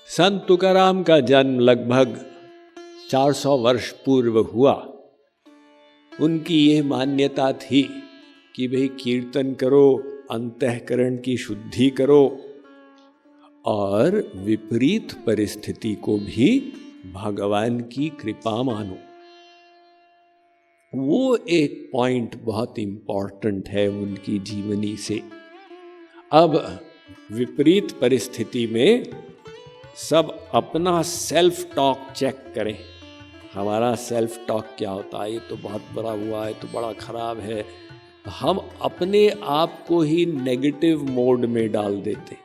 संत तुकाराम का जन्म लगभग 400 वर्ष पूर्व हुआ। उनकी यह मान्यता थी कि भाई कीर्तन करो, अंतःकरण की शुद्धि करो और विपरीत परिस्थिति को भी भगवान की कृपा मानो। वो एक पॉइंट बहुत इंपॉर्टेंट है उनकी जीवनी से। अब विपरीत परिस्थिति में सब अपना सेल्फ टॉक चेक करें। हमारा सेल्फ टॉक क्या होता है? ये तो बहुत बुरा हुआ है, तो बड़ा खराब है। हम अपने आप को ही नेगेटिव मोड में डाल देते।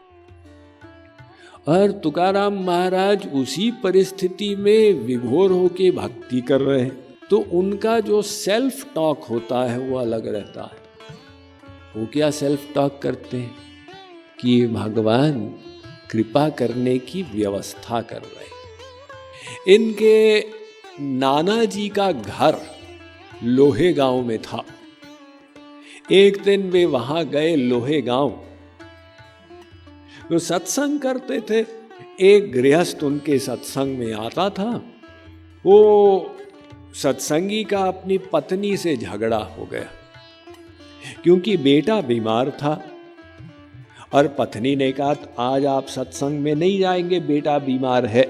और तुकाराम महाराज उसी परिस्थिति में विभोर होके भक्ति कर रहे हैं, तो उनका जो सेल्फ टॉक होता है वो अलग रहता है। वो क्या सेल्फ टॉक करते हैं कि भगवान कृपा करने की व्यवस्था कर रहे। इनके नाना जी का घर लोहे गांव में था। एक दिन वे वहां गए लोहे गांव, तो सत्संग करते थे। एक गृहस्थ उनके सत्संग में आता था। वो सत्संगी का अपनी पत्नी से झगड़ा हो गया, क्योंकि बेटा बीमार था और पत्नी ने कहा आज आप सत्संग में नहीं जाएंगे, बेटा बीमार है।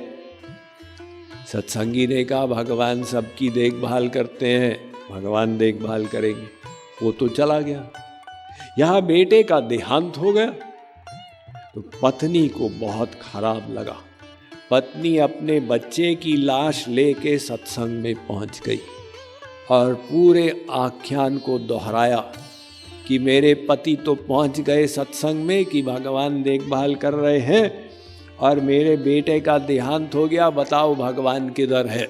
सत्संगी ने कहा भगवान सबकी देखभाल करते हैं, भगवान देखभाल करेंगे। वो तो चला गया। यहां बेटे का देहांत हो गया, तो पत्नी को बहुत खराब लगा। पत्नी अपने बच्चे की लाश लेके सत्संग में पहुंच गई और पूरे आख्यान को दोहराया कि मेरे पति तो पहुंच गए सत्संग में कि भगवान देखभाल कर रहे हैं, और मेरे बेटे का देहांत हो गया, बताओ भगवान किधर है।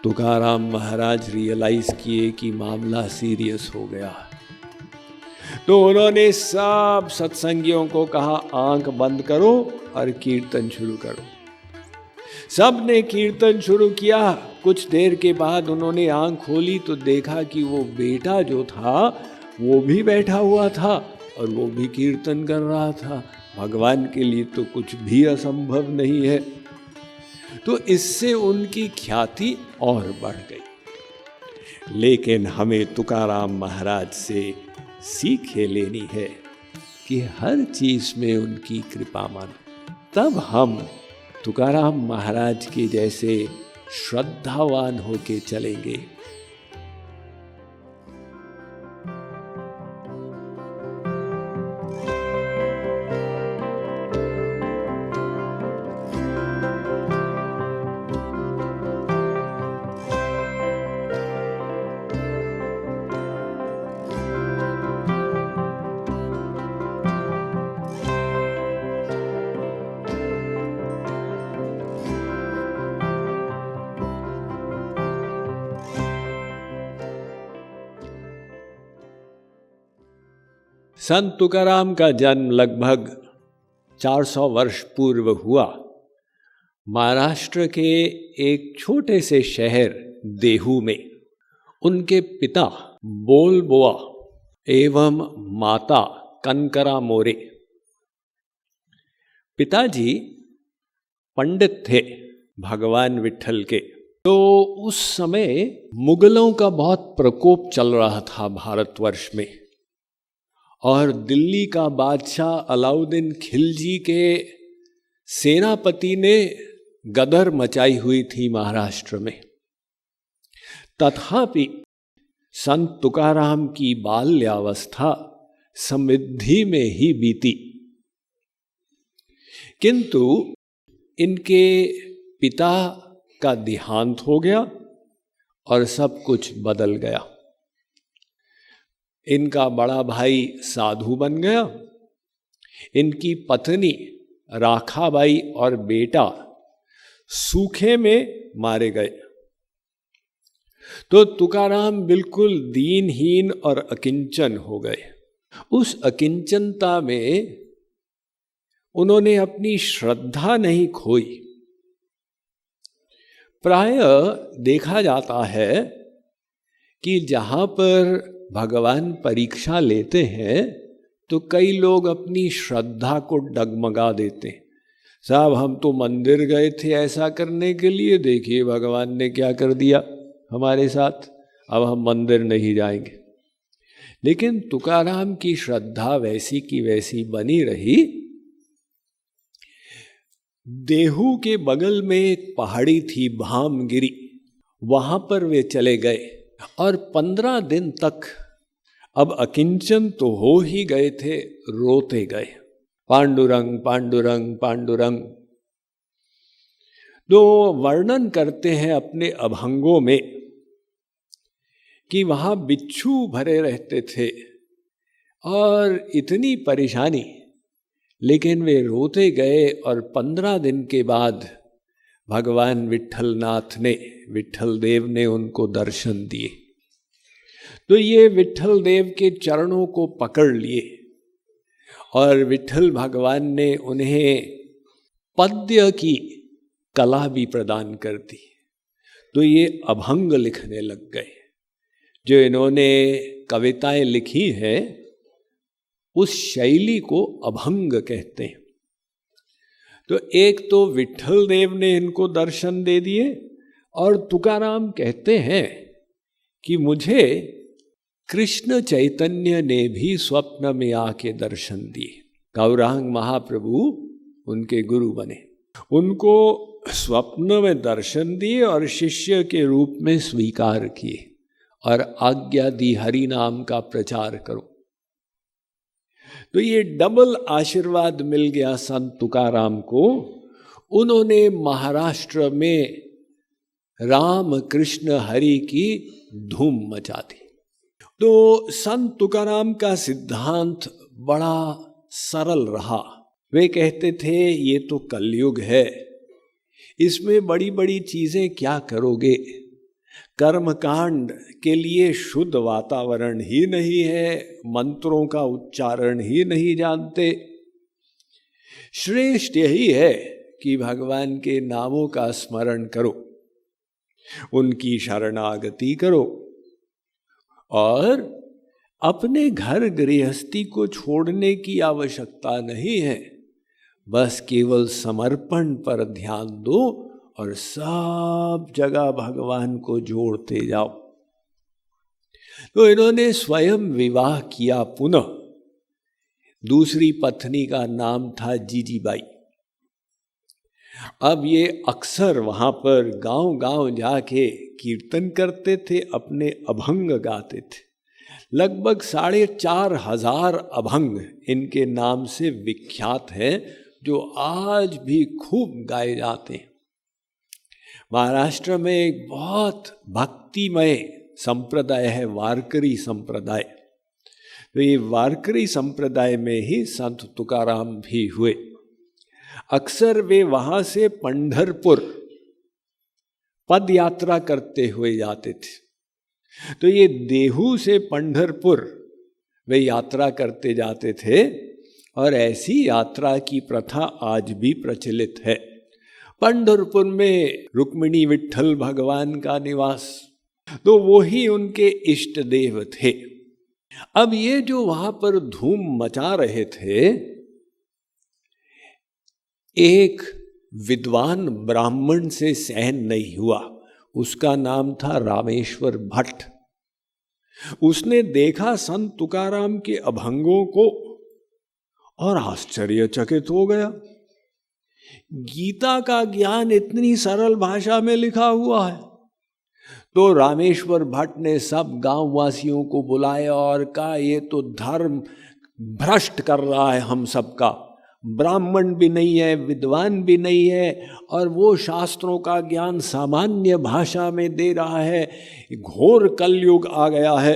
तुकाराम महाराज रियलाइज किए कि मामला सीरियस हो गया। तो उन्होंने सब सत्संगियों को कहा आंख बंद करो और कीर्तन शुरू करो। सब ने कीर्तन शुरू किया। कुछ देर के बाद उन्होंने आंख खोली तो देखा कि वो बेटा जो था वो भी बैठा हुआ था और वो भी कीर्तन कर रहा था। भगवान के लिए तो कुछ भी असंभव नहीं है। तो इससे उनकी ख्याति और बढ़ गई। लेकिन हमें तुकाराम महाराज से सीखे लेनी है कि हर चीज में उनकी कृपा मानो, तब हम तुकाराम महाराज के जैसे श्रद्धावान होके चलेंगे। संत तुकाराम का जन्म लगभग 400 वर्ष पूर्व हुआ। महाराष्ट्र के एक छोटे से शहर देहू में उनके पिता बोलबुआ एवं माता कनकरा मोरे। पिताजी पंडित थे भगवान विट्ठल के। तो उस समय मुगलों का बहुत प्रकोप चल रहा था भारतवर्ष में, और दिल्ली का बादशाह अलाउद्दीन खिलजी के सेनापति ने गदर मचाई हुई थी महाराष्ट्र में। तथापि संत तुकाराम की बाल्यावस्था समृद्धि में ही बीती, किंतु इनके पिता का देहांत हो गया और सब कुछ बदल गया। इनका बड़ा भाई साधु बन गया। इनकी पत्नी राखाबाई और बेटा सूखे में मारे गए। तो तुकाराम बिल्कुल दीनहीन और अकिंचन हो गए। उस अकिंचनता में उन्होंने अपनी श्रद्धा नहीं खोई। प्राय देखा जाता है कि जहां पर भगवान परीक्षा लेते हैं तो कई लोग अपनी श्रद्धा को डगमगा देते हैं साहब हम तो मंदिर गए थे ऐसा करने के लिए, देखिए भगवान ने क्या कर दिया हमारे साथ, अब हम मंदिर नहीं जाएंगे। लेकिन तुकाराम की श्रद्धा वैसी की वैसी बनी रही। देहू के बगल में एक पहाड़ी थी भामगिरी, वहां पर वे चले गए और 15 दिन तक, अब अकिंचन तो हो ही गए थे, रोते गए, पांडुरंग पांडुरंग पांडुरंग। तो वर्णन करते हैं अपने अभंगों में कि वहां बिच्छू भरे रहते थे और इतनी परेशानी, लेकिन वे रोते गए और 15 दिन के बाद भगवान विट्ठलनाथ ने, विट्ठल देव ने उनको दर्शन दिए। तो ये विट्ठल देव के चरणों को पकड़ लिए और विट्ठल भगवान ने उन्हें पद्य की कला भी प्रदान कर दी। तो ये अभंग लिखने लग गए। जो इन्होंने कविताएं लिखी हैं उस शैली को अभंग कहते हैं। तो एक तो विट्ठल देव ने इनको दर्शन दे दिए और तुकाराम कहते हैं कि मुझे कृष्ण चैतन्य ने भी स्वप्न में आके दर्शन दिए। गौरांग महाप्रभु उनके गुरु बने, उनको स्वप्न में दर्शन दिए और शिष्य के रूप में स्वीकार किए और आज्ञा दी हरि नाम का प्रचार करो। तो ये डबल आशीर्वाद मिल गया संत तुकाराम को। उन्होंने महाराष्ट्र में राम कृष्ण हरि की धूम मचा दी। तो संत तुकाराम का सिद्धांत बड़ा सरल रहा। वे कहते थे ये तो कलयुग है, इसमें बड़ी बड़ी चीजें क्या करोगे, कर्मकांड के लिए शुद्ध वातावरण ही नहीं है, मंत्रों का उच्चारण ही नहीं जानते। श्रेष्ठ यही है कि भगवान के नामों का स्मरण करो, उनकी शरणागति करो और अपने घर गृहस्थी को छोड़ने की आवश्यकता नहीं है। बस केवल समर्पण पर ध्यान दो और सब जगह भगवान को जोड़ते जाओ। तो इन्होंने स्वयं विवाह किया पुनः। दूसरी पत्नी का नाम था जीजीबाई। अब ये अक्सर वहां पर गांव गांव जाके कीर्तन करते थे, अपने अभंग गाते थे। लगभग 4,500 अभंग इनके नाम से विख्यात हैं, जो आज भी खूब गाए जाते हैं। महाराष्ट्र में एक बहुत भक्तिमय संप्रदाय है वारकरी संप्रदाय। तो ये वारकरी संप्रदाय में ही संत तुकाराम भी हुए। अक्सर वे वहां से पंढरपुर पद यात्रा करते हुए जाते थे। तो ये देहू से पंढरपुर वे यात्रा करते जाते थे और ऐसी यात्रा की प्रथा आज भी प्रचलित है। पंढरपुर में रुक्मिणी विट्ठल भगवान का निवास, तो वो ही उनके इष्ट देव थे। अब ये जो वहां पर धूम मचा रहे थे, एक विद्वान ब्राह्मण से सहन नहीं हुआ। उसका नाम था रामेश्वर भट्ट। उसने देखा संत तुकाराम के अभंगों को और आश्चर्यचकित हो गया। गीता का ज्ञान इतनी सरल भाषा में लिखा हुआ है। तो रामेश्वर भट्ट ने सब गांव वासियों को बुलाया और कहा ये तो धर्म भ्रष्ट कर रहा है हम सबका। ब्राह्मण भी नहीं है, विद्वान भी नहीं है, और वो शास्त्रों का ज्ञान सामान्य भाषा में दे रहा है। घोर कलयुग आ गया है।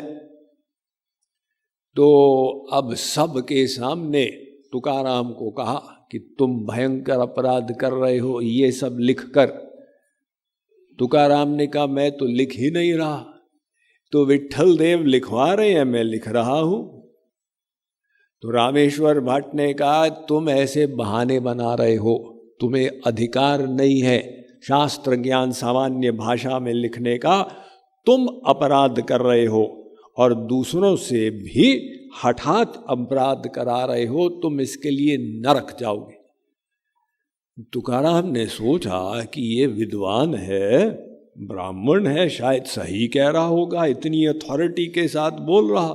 तो अब सबके सामने तुकाराम को कहा कि तुम भयंकर अपराध कर रहे हो, ये सब लिखकर। तुकाराम ने कहा मैं तो लिख ही नहीं रहा, तो विट्ठल देव लिखवा रहे हैं, मैं लिख रहा हूं। तो रामेश्वर भट्ट ने कहा तुम ऐसे बहाने बना रहे हो, तुम्हें अधिकार नहीं है शास्त्र ज्ञान सामान्य भाषा में लिखने का, तुम अपराध कर रहे हो और दूसरों से भी हठात अपराध करा रहे हो, तुम इसके लिए नरक जाओगे। तुकाराम ने सोचा कि ये विद्वान है, ब्राह्मण है, शायद सही कह रहा होगा, इतनी अथॉरिटी के साथ बोल रहा।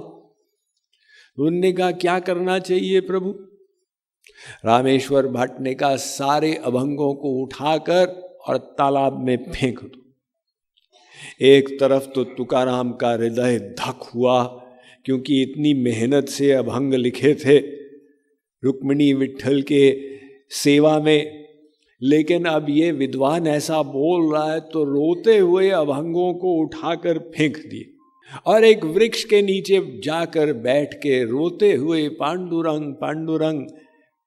उन्होंने कहा क्या करना चाहिए प्रभु? रामेश्वर भट्ट ने कहा सारे अभंगों को उठाकर और तालाब में फेंक दो। एक तरफ तो तुकाराम का हृदय धक हुआ, क्योंकि इतनी मेहनत से अभंग लिखे थे रुक्मिणी विट्ठल के सेवा में, लेकिन अब ये विद्वान ऐसा बोल रहा है तो रोते हुए अभंगों को उठाकर फेंक दिए और एक वृक्ष के नीचे जाकर बैठ के रोते हुए पांडुरंग पांडुरंग,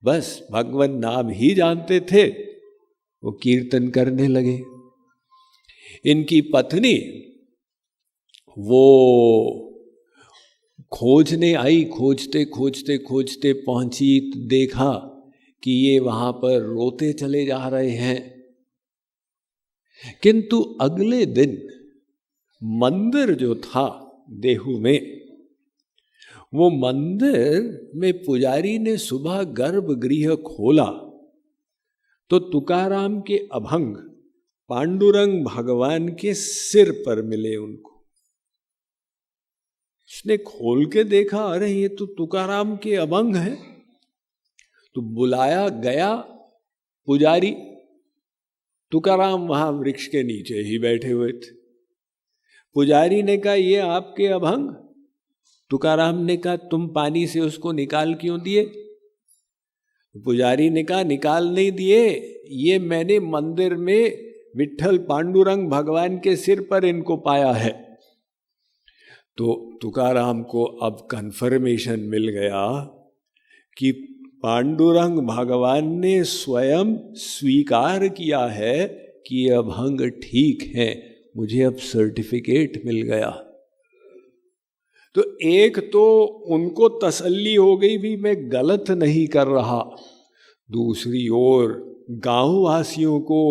बस भगवान नाम ही जानते थे, वो कीर्तन करने लगे। इनकी पत्नी वो खोजने आई, खोजते खोजते खोजते पहुंची तो देखा कि ये वहां पर रोते चले जा रहे हैं। किंतु अगले दिन मंदिर जो था देहू में, वो मंदिर में पुजारी ने सुबह गर्भगृह खोला तो तुकाराम के अभंग पांडुरंग भगवान के सिर पर मिले उनको। उसने खोल के देखा, अरे ये तो तुकाराम के अभंग हैं। तो बुलाया गया पुजारी, तुकाराम वहां वृक्ष के नीचे ही बैठे हुए थे। पुजारी ने कहा ये आपके अभंग? तुकाराम ने कहा तुम पानी से उसको निकाल क्यों दिए? पुजारी ने कहा निकाल नहीं दिए, ये मैंने मंदिर में विट्ठल पांडुरंग भगवान के सिर पर इनको पाया है। तो तुकाराम को अब कन्फर्मेशन मिल गया कि पांडुरंग भगवान ने स्वयं स्वीकार किया है कि ये अभंग ठीक है, मुझे अब सर्टिफिकेट मिल गया। तो एक तो उनको तसल्ली हो गई भी मैं गलत नहीं कर रहा, दूसरी ओर गांव वासियों को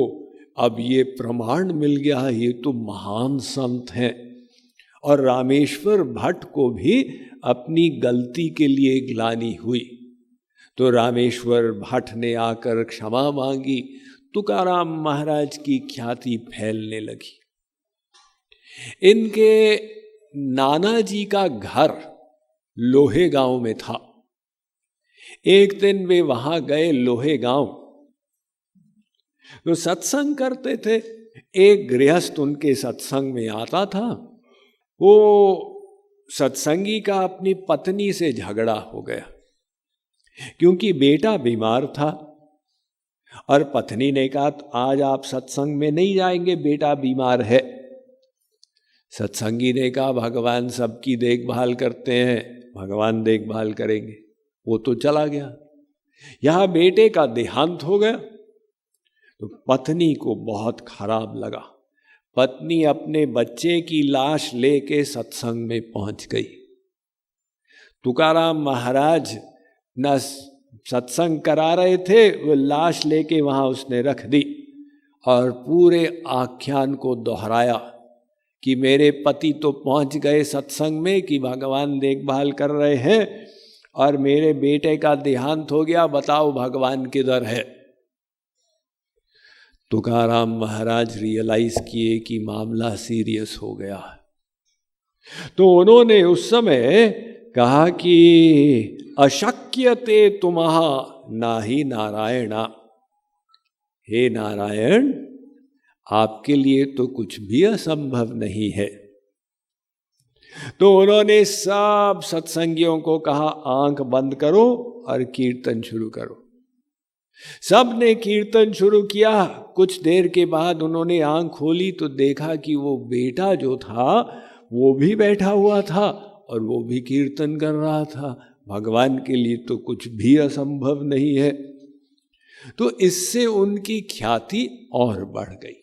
अब ये प्रमाण मिल गया, ये तो महान संत हैं। और रामेश्वर भट्ट को भी अपनी गलती के लिए ग्लानि हुई, तो रामेश्वर भट्ट ने आकर क्षमा मांगी। तुकाराम महाराज की ख्याति फैलने लगी। इनके नाना जी का घर लोहे गांव में था। एक दिन वे वहां गए लोहे गांव, तो सत्संग करते थे। एक गृहस्थ उनके सत्संग में आता था। वो सत्संगी का अपनी पत्नी से झगड़ा हो गया, क्योंकि बेटा बीमार था और पत्नी ने कहा आज आप सत्संग में नहीं जाएंगे, बेटा बीमार है। सत्संगी ने कहा भगवान सबकी देखभाल करते हैं, भगवान देखभाल करेंगे। वो तो चला गया। यहां बेटे का देहांत हो गया तो पत्नी को बहुत खराब लगा। पत्नी अपने बच्चे की लाश लेके सत्संग में पहुंच गई। तुकाराम महाराज न सत्संग करा रहे थे, वो लाश लेके वहां उसने रख दी और पूरे आख्यान को दोहराया कि मेरे पति तो पहुंच गए सत्संग में कि भगवान देखभाल कर रहे हैं और मेरे बेटे का देहांत हो गया, बताओ भगवान किधर है। तुकाराम महाराज रियलाइज किए कि मामला सीरियस हो गया, तो उन्होंने उस समय कहा कि अशक्यते तुमहा नाही नारायणा, हे नारायण आपके लिए तो कुछ भी असंभव नहीं है। तो उन्होंने सब सत्संगियों को कहा आंख बंद करो और कीर्तन शुरू करो। सब ने कीर्तन शुरू किया। कुछ देर के बाद उन्होंने आंख खोली तो देखा कि वो बेटा जो था वो भी बैठा हुआ था और वो भी कीर्तन कर रहा था। भगवान के लिए तो कुछ भी असंभव नहीं है। तो इससे उनकी ख्याति और बढ़ गई।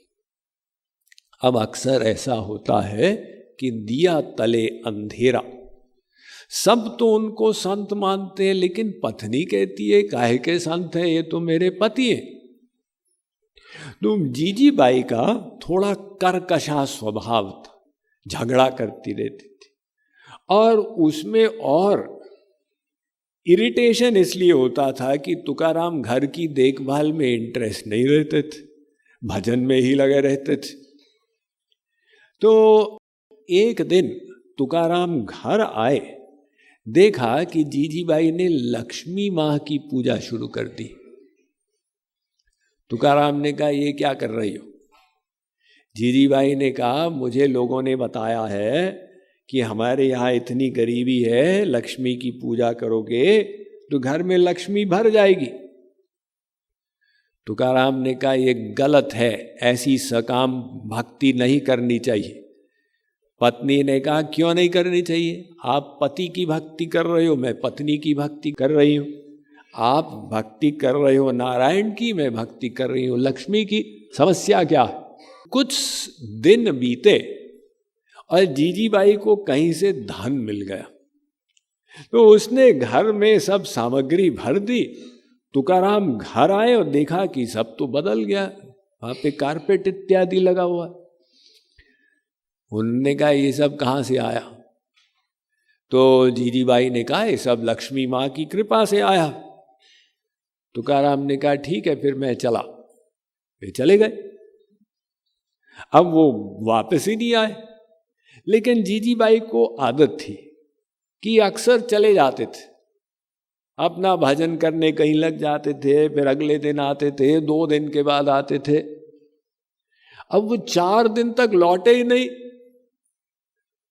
अब अक्सर ऐसा होता है कि दिया तले अंधेरा, सब तो उनको संत मानते हैं, लेकिन पत्नी कहती है काहे के संत है, ये तो मेरे पति हैं। तो जीजी बाई का थोड़ा कर्कशा स्वभाव था, झगड़ा करती रहती थी। और उसमें और इरिटेशन इसलिए होता था कि तुकाराम घर की देखभाल में इंटरेस्ट नहीं रहते थे, भजन में ही लगे रहते थे। तो एक दिन तुकाराम घर आए, देखा कि जीजीबाई ने लक्ष्मी माँ की पूजा शुरू कर दी। तुकाराम ने कहा, ये क्या कर रही हो? जीजीबाई ने कहा, मुझे लोगों ने बताया है कि हमारे यहाँ इतनी गरीबी है, लक्ष्मी की पूजा करोगे तो घर में लक्ष्मी भर जाएगी। तुकाराम ने कहा, ये गलत है, ऐसी सकाम भक्ति नहीं करनी चाहिए। पत्नी ने कहा, क्यों नहीं करनी चाहिए? आप पति की भक्ति कर रहे हो, मैं पत्नी की भक्ति कर रही हूँ। आप भक्ति कर रहे हो नारायण की, मैं भक्ति कर रही हूँ लक्ष्मी की, समस्या क्या है? कुछ दिन बीते और जीजीबाई को कहीं से धन मिल गया, तो उसने घर में सब सामग्री भर दी। तुकाराम घर आए और देखा कि सब तो बदल गया, वहां पे कारपेट इत्यादि लगा हुआ। उन्होंने कहा, ये सब कहाँ से आया? तो जीजीबाई ने कहा, ये सब लक्ष्मी माँ की कृपा से आया। तुकाराम ने कहा, ठीक है, फिर मैं चला। वे चले गए। अब वो वापस ही नहीं आए, लेकिन जीजीबाई को आदत थी कि अक्सर चले जाते थे, अपना भजन करने कहीं लग जाते थे, फिर अगले दिन आते थे, 2 दिन के बाद आते थे। अब वो 4 दिन तक लौटे ही नहीं।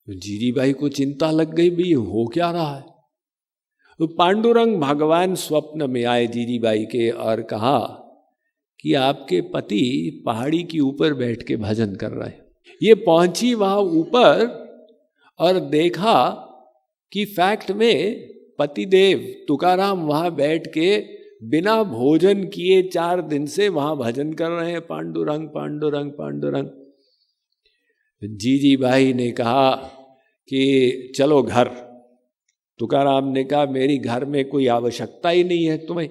जीजीबाई को चिंता लग गई, भाई हो क्या रहा है? तो पांडुरंग भगवान स्वप्न में आए जीजीबाई के और कहा कि आपके पति पहाड़ी के ऊपर बैठ के भजन कर रहे हैं। ये पहुंची वहां ऊपर और देखा कि फैक्ट में पतिदेव तुकाराम वहां बैठ के बिना भोजन किए 4 दिन से वहां भजन कर रहे हैं, पांडुरंग पांडुरंग पांडुरंग। जीजीबाई ने कहा कि चलो घर। तुकाराम ने कहा, मेरी घर में कोई आवश्यकता ही नहीं है तुम्हें,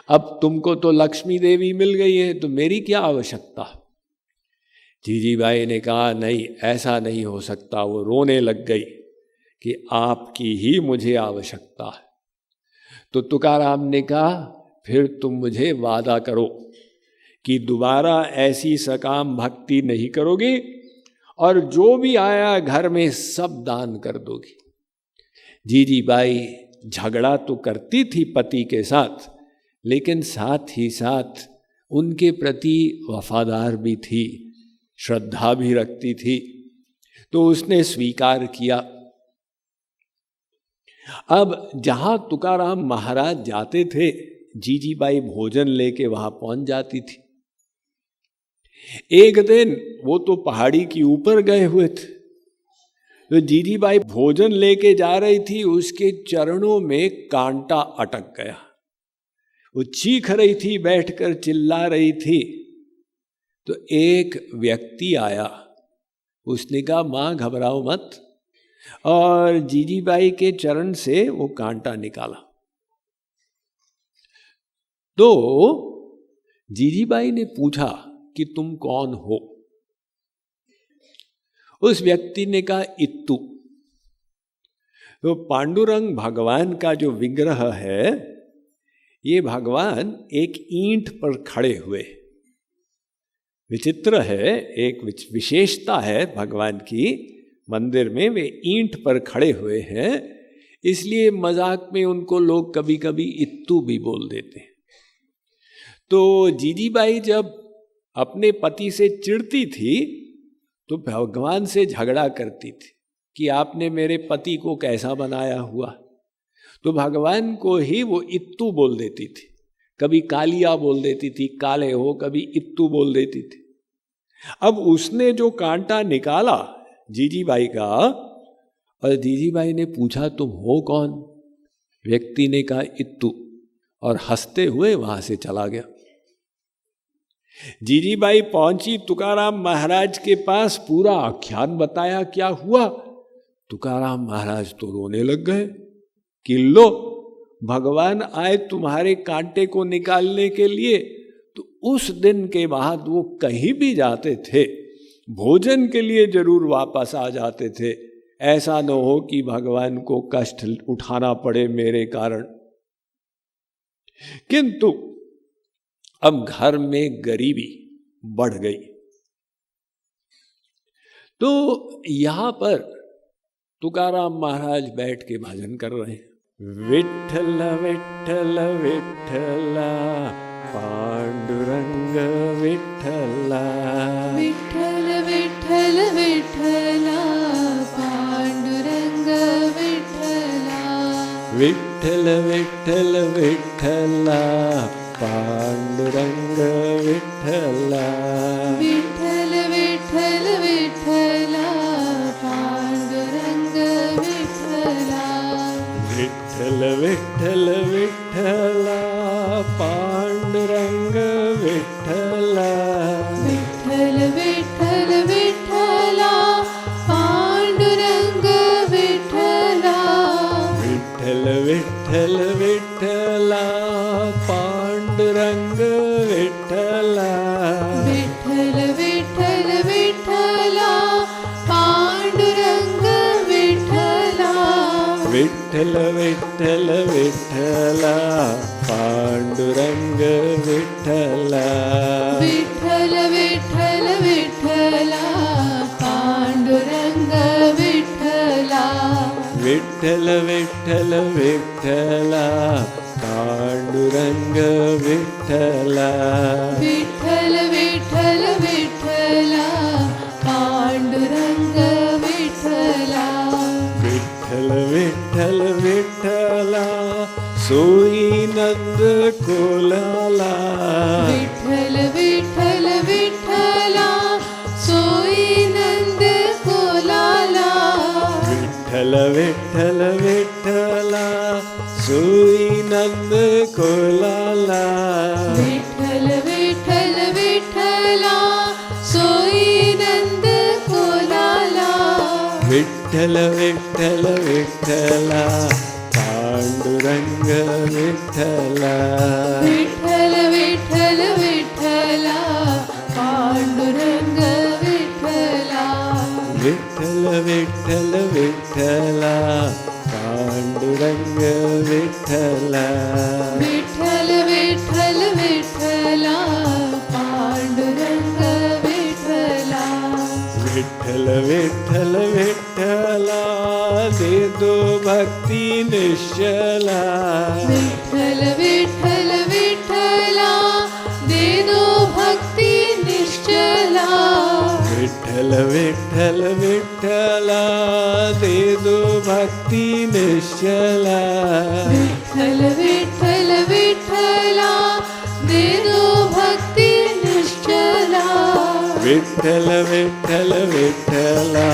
अब तुमको तो लक्ष्मी देवी मिल गई है, तो मेरी क्या आवश्यकता? जीजीबाई ने कहा, नहीं, ऐसा नहीं हो सकता। वो रोने लग गई कि आपकी ही मुझे आवश्यकता है। तो तुकाराम ने कहा, फिर तुम मुझे वादा करो कि दोबारा ऐसी सकाम भक्ति नहीं करोगी और जो भी आया घर में सब दान कर दोगी। जीजीबाई झगड़ा तो करती थी पति के साथ, लेकिन साथ ही साथ उनके प्रति वफादार भी थी, श्रद्धा भी रखती थी, तो उसने स्वीकार किया। अब जहां तुकाराम महाराज जाते थे, जीजीबाई भोजन लेके वहां पहुंच जाती थी। एक दिन वो तो पहाड़ी के ऊपर गए हुए थे, तो जीजीबाई भोजन लेके जा रही थी, उसके चरणों में कांटा अटक गया। वो चीख रही थी, बैठकर चिल्ला रही थी। तो एक व्यक्ति आया, उसने कहा, मां घबराओ मत, और जीजीबाई के चरण से वो कांटा निकाला। तो जीजीबाई ने पूछा कि तुम कौन हो? उस व्यक्ति ने कहा, इत्तू। तो पांडुरंग भगवान का जो विग्रह है, ये भगवान एक ईंट पर खड़े हुए। विचित्र है, एक विशेषता है भगवान की, मंदिर में वे ईंट पर खड़े हुए हैं, इसलिए मजाक में उनको लोग कभी कभी इत्तू भी बोल देते हैं। तो जीजीबाई जब अपने पति से चिढ़ती थी तो भगवान से झगड़ा करती थी कि आपने मेरे पति को कैसा बनाया हुआ, तो भगवान को ही वो इत्तू बोल देती थी। कभी कालिया बोल देती थी, काले हो, कभी इत्तू बोल देती थी। अब उसने जो कांटा निकाला जीजीबाई का, और जीजीबाई ने पूछा, तुम हो कौन? व्यक्ति ने कहा, इत्तू, और हंसते हुए वहां से चला गया। जीजीबाई पहुंची तुकाराम महाराज के पास, पूरा आख्यान बताया क्या हुआ। तुकाराम महाराज तो रोने लग गए कि लो, भगवान आए तुम्हारे कांटे को निकालने के लिए। तो उस दिन के बाद वो कहीं भी जाते थे, भोजन के लिए जरूर वापस आ जाते थे, ऐसा न हो कि भगवान को कष्ट उठाना पड़े मेरे कारण। किंतु अब घर में गरीबी बढ़ गई, तो यहां पर तुकाराम महाराज बैठ के भजन कर रहे हैं। विठ्ठल विठ्ठल विठ्ठला पांडुरंग विठ्ठला, विठ्ठल विठ्ठल विठ्ठला पांडुरंग विठ्ठला, विठ्ठल विठ्ठल विठ्ठला पांडुरंग विठ्ठला, विठ्ठल विठ्ठल विठ्ठला पांडुरंग विठ्ठला, विठ्ठल विठ्ठल विठ्ठला पांडुरंग विठ्ठला, विठ्ठल विठ्ठल विठ्ठला पांडुरंग विठ्ठला, विठ्ठल विठ्ठल विठ्ठला पांडुरंग विठ्ठला, विठ्ठल विठ्ठल विठ्ठला पांडुरंग विठ्ठला, विठ्ठल विठ्ठल विठ्ठला पांडुरंग विठ्ठला, विठ्ठल विठ्ठल विठ्ठला पांडुरंग विठ्ठला, विठ्ठल विठ्ठल विठ्ठला पांडुरंग विठ्ठला, विठ्ठल विठ्ठल विठ्ठला पांडुरंग विठ्ठला, विठ्ठल विठ्ठल विठ्ठला सोई नंद कोलाला, विठ्ठल विठ्ठल विठ्ठला सोई नंद कोलाला, विठ्ठल विठ्ठल विठ्ठला सोई नंद कोलाला, विठ्ठल विठ्ठल विठ्ठला सोई नंद कोलाला, विठ्ठल विठ्ठल विठ्ठला पांडुरंग विठ्ठला, विठ्ठल विठ्ठल विठ्ठला पांडुरंग विठ्ठला, विठ्ठल विठ्ठल विठ्ठला पांडुरंग विठ्ठला, विठ्ठल विठ्ठल विठ्ठला पांडुरंग विठ्ठला, विठ्ठल विठ्ठल विठ्ठला दे दो भक्ति निश्चला, विठ्ठल विठ्ठल विठ्ठला दे दो भक्ति निश्चला, विठ्ठल विठ्ठल विठ्ठला दे दो भक्ति निश्चला, विठ्ठल विठ्ठल विठ्ठला दे दो भक्ति निश्चला, विठ्ठल विठ्ठल विठ्ठला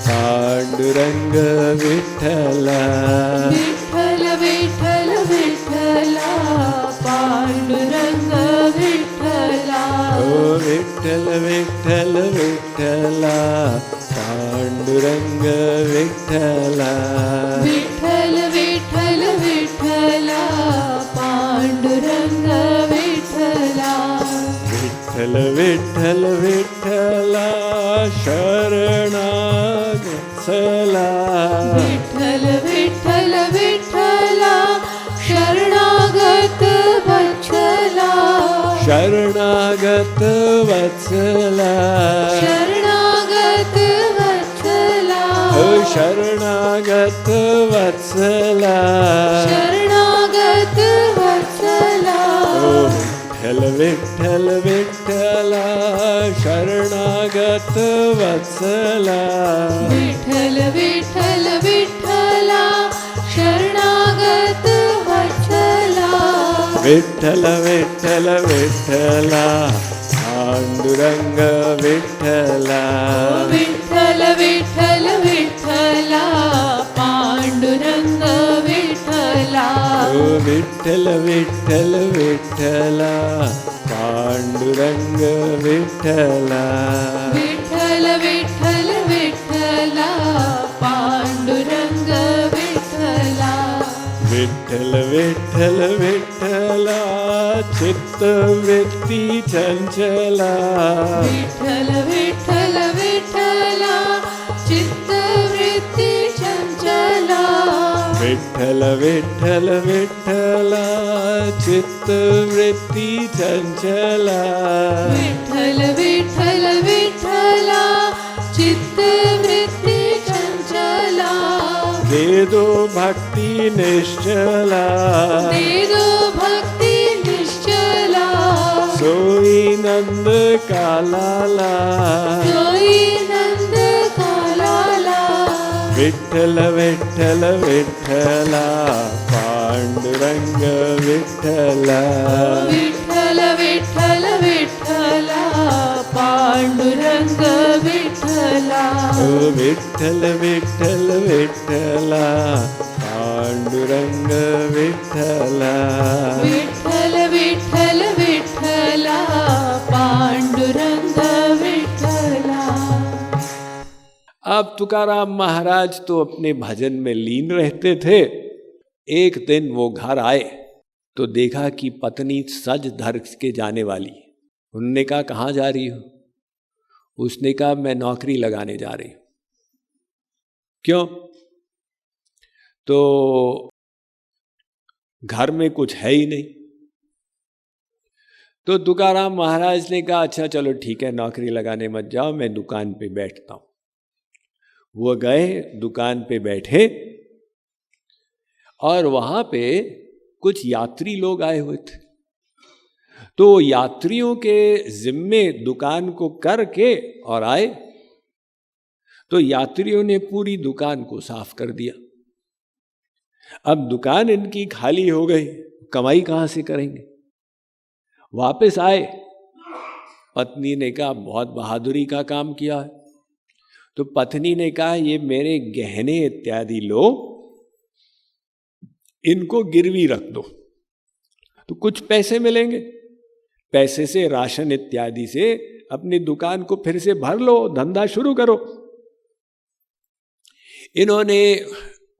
पांडुरंग विठ्ठला, विठ्ठल विठ्ठल विठ्ठला पांडुरंग विठ्ठला, ओ विठ्ठल विठ्ठल विठ्ठला पांडुरंग विठ्ठला, विठ्ठल विठ्ठल विठ्ठला पांडुरंग विठ्ठला, विठ्ठल विठ्ठल विठ्ठला शरणागतला, विठ्ठल विठ्ठल विठ्ठला शरणागत वत्सला, शरणागत वत्सला, शरणागत वत्सला, ओ शरणागत वत्सला, शरणागत वत्सला, ओ विठ्ठल विठ्ठल विठ्ठला शरणागत वत्सला, विठ्ठल विठ्ठल विठ्ठला शरणागत वत्सला, विठ्ठल विठ्ठल विठ्ठला पांडुरंग विठ्ठला, विठ्ठल विठ्ठल विठ्ठला पांडुरंग विठ्ठला, ओ विठ्ठल विठ्ठल विठ्ठला पांडुरंग विठ्ठला, विठ्ठल विठ्ठल विठ्ठला पांडुरंग विठ्ठला, विठ्ठल विठ्ठल विठ्ठला चित्तवृत्ती चंचला, विठ्ठल विठ्ठल विठ्ठला चित्तवृत्ती विठ्ठल विठ्ठल विठ्ठला चित्त वृत्ती चंचला, विठ्ठल विठ्ठल विठ्ठला चित्त वृत्ती चंचला, दे दो भक्ति निश्चला, दे दो भक्ति निश्चला, सोई नंद का लाला, सोई नंद का लाला, विठ्ठल विठ्ठल विठ्ठला पांडुरंग विठ्ठला, विठ्ठल विठ्ठल विठ्ठला पांडुरंग विठ्ठला, विठ्ठल विठ्ठल विठ्ठला पांडुरंग विठ्ठला, विठ्ठल विठ्ठल विठ्ठला पांडुरंग विठ्ठला। अब तुकाराम महाराज तो अपने भजन में लीन रहते थे। एक दिन वो घर आए तो देखा कि पत्नी सज धर के जाने वाली। उन्होंने कहा कहाँ जा रही हो? उसने कहा मैं नौकरी लगाने जा रही हूं। क्यों? तो घर में कुछ है ही नहीं। तो तुकाराम महाराज ने कहा अच्छा चलो ठीक है, नौकरी लगाने मत जाओ, मैं दुकान पे बैठता हूं। वो गए, दुकान पे बैठे और वहां पे कुछ यात्री लोग आए हुए थे। तो यात्रियों के जिम्मे दुकान को करके और आए, तो यात्रियों ने पूरी दुकान को साफ कर दिया। अब दुकान इनकी खाली हो गई, कमाई कहां से करेंगे? वापस आए, पत्नी ने कहा बहुत बहादुरी का काम किया है। तो पत्नी ने कहा ये मेरे गहने इत्यादि लो, इनको गिरवी रख दो तो कुछ पैसे मिलेंगे, पैसे से राशन इत्यादि से अपनी दुकान को फिर से भर लो, धंधा शुरू करो। इन्होंने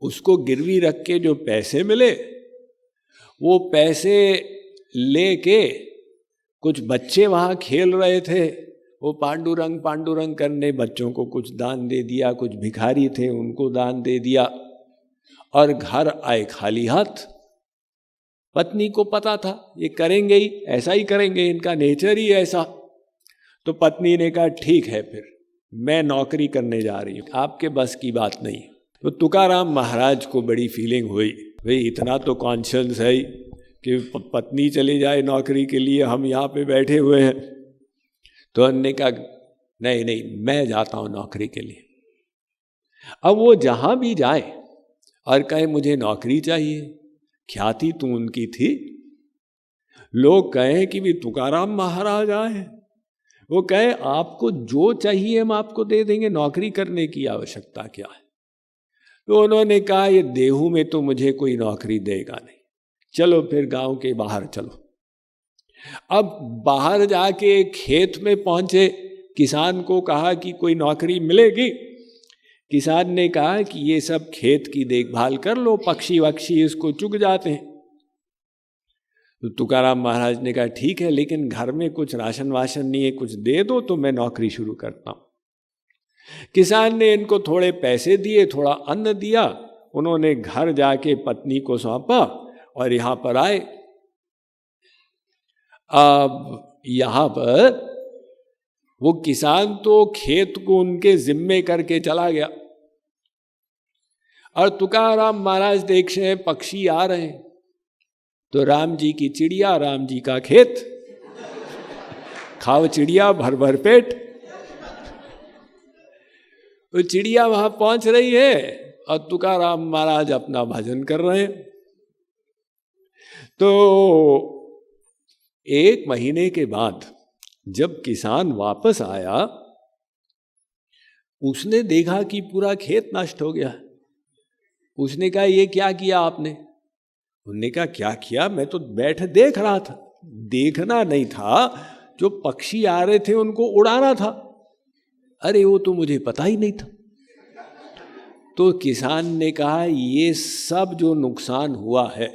उसको गिरवी रख के जो पैसे मिले वो पैसे लेके, कुछ बच्चे वहां खेल रहे थे, वो पांडुरंग पांडुरंग करने बच्चों को कुछ दान दे दिया, कुछ भिखारी थे उनको दान दे दिया और घर आए खाली हाथ। पत्नी को पता था ये करेंगे ही, ऐसा ही करेंगे, इनका नेचर ही ऐसा। तो पत्नी ने कहा ठीक है फिर मैं नौकरी करने जा रही हूँ, आपके बस की बात नहीं। तो तुकाराम महाराज को बड़ी फीलिंग हुई, भाई इतना तो कॉन्शियस है कि पत्नी चली जाए नौकरी के लिए, हम यहाँ पे बैठे हुए हैं। तो उन्होंने कहा नहीं नहीं मैं जाता हूँ नौकरी के लिए। अब वो जहाँ भी जाए और कहे मुझे नौकरी चाहिए, ख्याति तो उनकी थी, लोग कहें कि भी तुकाराम महाराज आए, वो कहे आपको जो चाहिए हम आपको दे देंगे, नौकरी करने की आवश्यकता क्या है। तो उन्होंने कहा ये देहू में तो मुझे कोई नौकरी देगा नहीं, चलो फिर गांव के बाहर चलो। अब बाहर जाके खेत में पहुंचे, किसान को कहा कि कोई नौकरी मिलेगी। किसान ने कहा कि ये सब खेत की देखभाल कर लो, पक्षी वक्षी इसको चुग जाते हैं। तो तुकाराम महाराज ने कहा ठीक है, लेकिन घर में कुछ राशन वाशन नहीं है, कुछ दे दो तो मैं नौकरी शुरू करता हूं। किसान ने इनको थोड़े पैसे दिए, थोड़ा अन्न दिया, उन्होंने घर जाके पत्नी को सौंपा और यहां पर आए। अब यहां पर वो किसान तो खेत को उनके जिम्मे करके चला गया और तुकाराम महाराज देख रहे हैं पक्षी आ रहे हैं, तो राम जी की चिड़िया, राम जी का खेत, खाओ चिड़िया भर भर पेट। तो चिड़िया वहां पहुंच रही है और तुकाराम महाराज अपना भजन कर रहे हैं। तो एक महीने के बाद जब किसान वापस आया, उसने देखा कि पूरा खेत नष्ट हो गया। उसने कहा ये क्या किया आपने? उन्होंने कहा क्या किया, मैं तो बैठ देख रहा था। देखना नहीं था, जो पक्षी आ रहे थे उनको उड़ाना था। अरे वो तो मुझे पता ही नहीं था। तो किसान ने कहा ये सब जो नुकसान हुआ है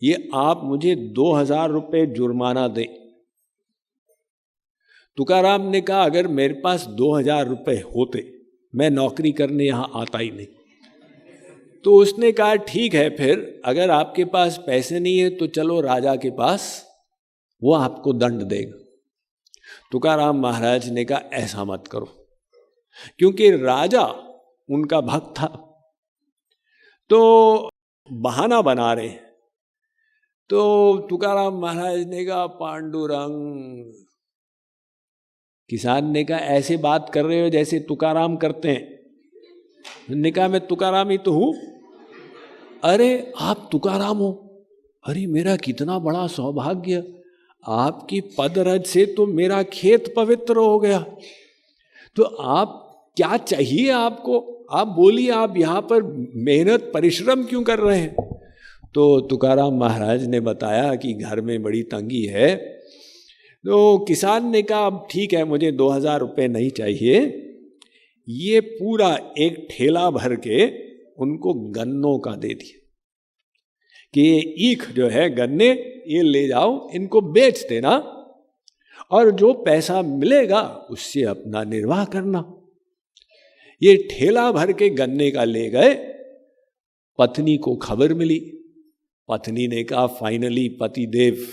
ये आप मुझे 2000 रुपये जुर्माना दें। तुकाराम ने कहा अगर मेरे पास 2000 रुपये होते मैं नौकरी करने यहां आता ही नहीं। तो उसने कहा ठीक है, फिर अगर आपके पास पैसे नहीं है तो चलो राजा के पास, वो आपको दंड देगा। तुकाराम महाराज ने कहा ऐसा मत करो, क्योंकि राजा उनका भक्त था, तो बहाना बना रहे हैं। तो तुकाराम महाराज ने कहा पांडुरंग। किसान ने कहा ऐसे बात कर रहे हो जैसे तुकाराम करते हैं। उन्होंने कहा मैं तुकाराम ही तो हूं। अरे आप तुकाराम हो? अरे मेरा कितना बड़ा सौभाग्य, आपकी पदरज से तो मेरा खेत पवित्र हो गया। तो आप क्या चाहिए आपको? आप बोलिए, आप यहाँ पर मेहनत परिश्रम क्यों कर रहे हैं? तो तुकाराम महाराज ने बताया कि घर में बड़ी तंगी है। तो किसान ने कहा अब ठीक है, मुझे 2000 रुपये नहीं चाहिए, ये पूरा एक ठेला भर के उनको गन्नों का दे दिया कि ये ईख जो है गन्ने, ये ले जाओ, इनको बेच देना और जो पैसा मिलेगा उससे अपना निर्वाह करना। ये ठेला भर के गन्ने का ले गए। पत्नी को खबर मिली। पत्नी ने कहा फाइनली पतिदेव,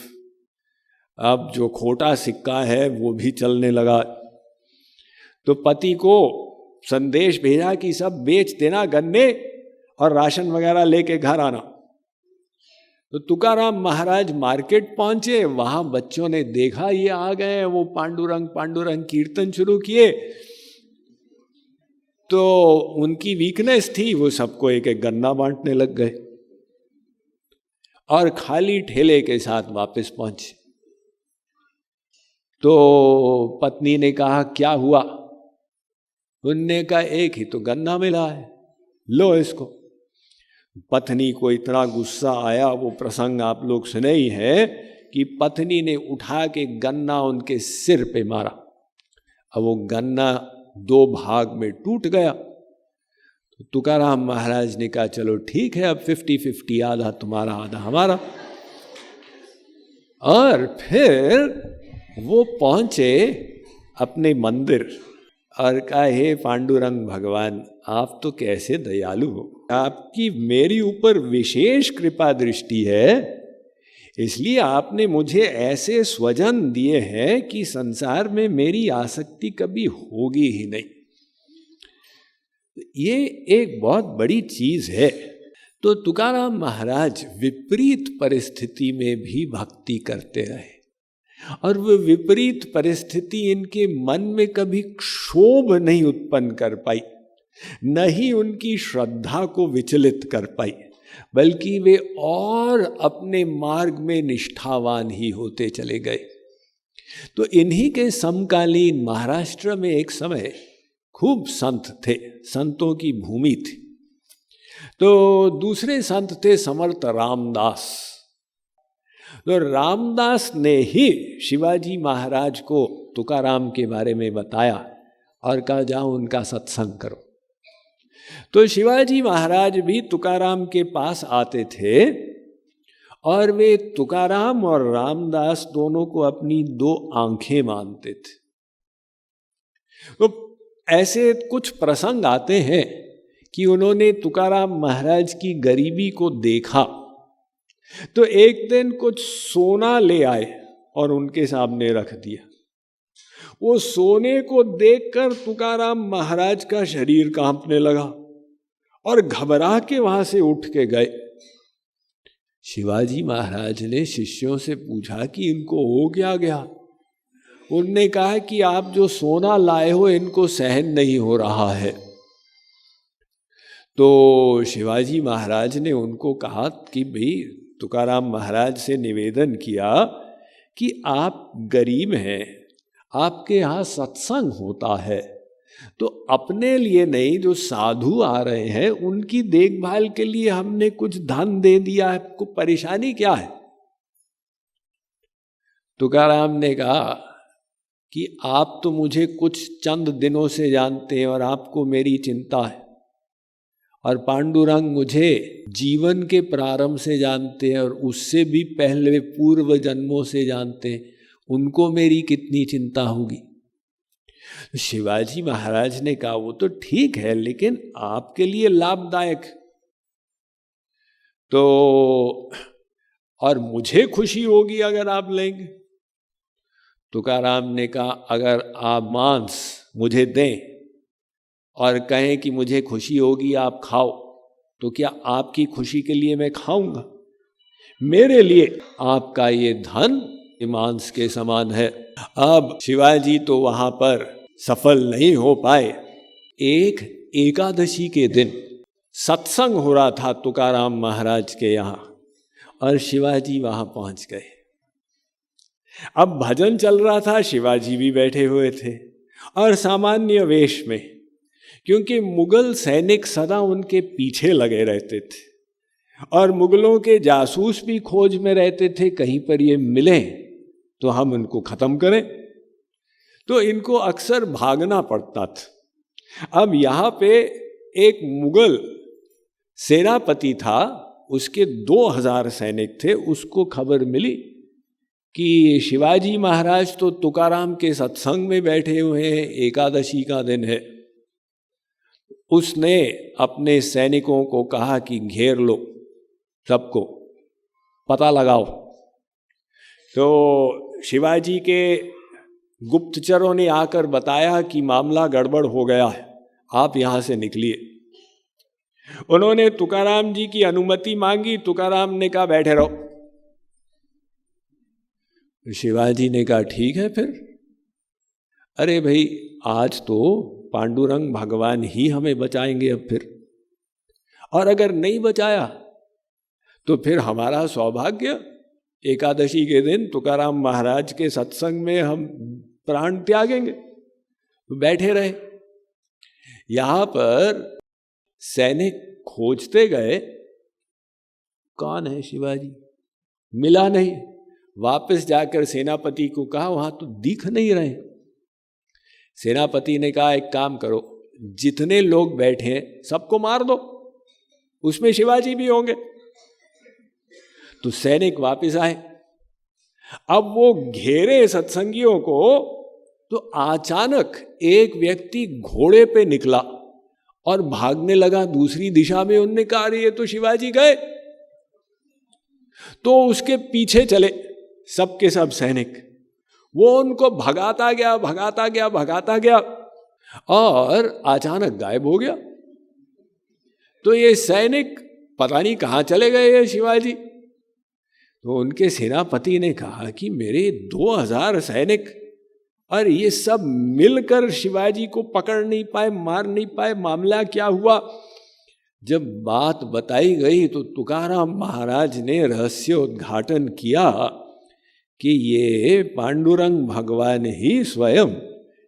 अब जो खोटा सिक्का है वो भी चलने लगा। तो पति को संदेश भेजा कि सब बेच देना गन्ने और राशन वगैरह लेके घर आना। तो तुकाराम महाराज मार्केट पहुंचे, वहां बच्चों ने देखा ये आ गए, वो पांडुरंग पांडुरंग कीर्तन शुरू किए। तो उनकी वीकनेस थी, वो सबको एक एक गन्ना बांटने लग गए और खाली ठेले के साथ वापस पहुंचे। तो पत्नी ने कहा क्या हुआ? उनने कहा एक ही तो गन्ना मिला है, लो इसको। पत्नी को इतना गुस्सा आया, वो प्रसंग आप लोग सुने ही है कि पत्नी ने उठा के गन्ना उनके सिर पे मारा। अब वो गन्ना 2 भाग में टूट गया। तो तुकाराम महाराज ने कहा चलो ठीक है, अब 50-50, आधा तुम्हारा आधा हमारा। और फिर वो पहुंचे अपने मंदिर और कहा हे पांडुरंग भगवान, आप तो कैसे दयालु हो, आपकी मेरी ऊपर विशेष कृपा दृष्टि है, इसलिए आपने मुझे ऐसे स्वजन दिए हैं कि संसार में मेरी आसक्ति कभी होगी ही नहीं। ये एक बहुत बड़ी चीज है। तो तुकाराम महाराज विपरीत परिस्थिति में भी भक्ति करते रहे और वो विपरीत परिस्थिति इनके मन में कभी क्षोभ नहीं उत्पन्न कर पाई, न ही उनकी श्रद्धा को विचलित कर पाई, बल्कि वे और अपने मार्ग में निष्ठावान ही होते चले गए। तो इन्हीं के समकालीन महाराष्ट्र में एक समय खूब संत थे, संतों की भूमि थी। तो दूसरे संत थे समर्थ रामदास। तो रामदास ने ही शिवाजी महाराज को तुकाराम के बारे में बताया और कहा जाओ उनका सत्संग करो। तो शिवाजी महाराज भी तुकाराम के पास आते थे और वे तुकाराम और रामदास दोनों को अपनी 2 आंखें मानते थे। तो ऐसे कुछ प्रसंग आते हैं कि उन्होंने तुकाराम महाराज की गरीबी को देखा, तो एक दिन कुछ सोना ले आए और उनके सामने रख दिया। वो सोने को देखकर तुकाराम महाराज का शरीर कांपने लगा और घबरा के वहां से उठ के गए। शिवाजी महाराज ने शिष्यों से पूछा कि इनको हो क्या गया? उनने कहा कि आप जो सोना लाए हो इनको सहन नहीं हो रहा है। तो शिवाजी महाराज ने उनको कहा कि भाई, तुकाराम महाराज से निवेदन किया कि आप गरीब हैं, आपके यहाँ सत्संग होता है, तो अपने लिए नहीं, जो साधु आ रहे हैं उनकी देखभाल के लिए हमने कुछ धन दे दिया है, आपको परेशानी क्या है? तुकाराम ने कहा कि आप तो मुझे कुछ चंद दिनों से जानते हैं और आपको मेरी चिंता है, और पांडुरंग मुझे जीवन के प्रारंभ से जानते हैं और उससे भी पहले पूर्व जन्मों से जानते हैं, उनको मेरी कितनी चिंता होगी। शिवाजी महाराज ने कहा वो तो ठीक है, लेकिन आपके लिए लाभदायक, तो और मुझे खुशी होगी अगर आप लेंगे। तुकाराम ने कहा अगर आप मांस मुझे दें और कहें कि मुझे खुशी होगी आप खाओ, तो क्या आपकी खुशी के लिए मैं खाऊंगा? मेरे लिए आपका ये धन मांस के समान है। अब शिवाजी तो वहां पर सफल नहीं हो पाए। एक एकादशी के दिन सत्संग हो रहा था तुकाराम महाराज के यहाँ और शिवाजी वहां पहुंच गए। अब भजन चल रहा था, शिवाजी भी बैठे हुए थे और सामान्य वेश में, क्योंकि मुगल सैनिक सदा उनके पीछे लगे रहते थे और मुगलों के जासूस भी खोज में रहते थे, कहीं पर ये मिले तो हम इनको खत्म करें, तो इनको अक्सर भागना पड़ता था। अब यहाँ पे एक मुगल सेनापति था, उसके 2000 सैनिक थे। उसको खबर मिली कि शिवाजी महाराज तो तुकाराम के सत्संग में बैठे हुए हैं, एकादशी का दिन है। उसने अपने सैनिकों को कहा कि घेर लो, सबको पता लगाओ। तो शिवाजी के गुप्तचरों ने आकर बताया कि मामला गड़बड़ हो गया है, आप यहां से निकलिए। उन्होंने तुकाराम जी की अनुमति मांगी, तुकाराम ने कहा बैठे रहो। शिवाजी ने कहा ठीक है फिर। अरे भाई, आज तो पांडुरंग भगवान ही हमें बचाएंगे अब फिर, और अगर नहीं बचाया तो फिर हमारा सौभाग्य, एकादशी के दिन तुकाराम महाराज के सत्संग में हम प्राण त्यागेंगे। तो बैठे रहे। यहां पर सैनिक खोजते गए, कौन है शिवाजी, मिला नहीं। वापस जाकर सेनापति को कहा वहां तो दिख नहीं रहे। सेनापति ने कहा एक काम करो, जितने लोग बैठे हैं सबको मार दो, उसमें शिवाजी भी होंगे। तो सैनिक वापस आए। अब वो घेरे सत्संगियों को, तो अचानक एक व्यक्ति घोड़े पे निकला और भागने लगा दूसरी दिशा में। उनने कहा अरे ये तो शिवाजी गए। तो उसके पीछे चले सबके सब सैनिक। वो उनको भगाता गया, भगाता गया, भगाता गया और अचानक गायब हो गया। तो ये सैनिक पता नहीं कहाँ चले गए ये शिवाजी। तो उनके सेनापति ने कहा कि मेरे 2000 सैनिक और ये सब मिलकर शिवाजी को पकड़ नहीं पाए, मार नहीं पाए, मामला क्या हुआ? जब बात बताई गई तो तुकाराम महाराज ने रहस्योद्घाटन किया कि ये पांडुरंग भगवान ही स्वयं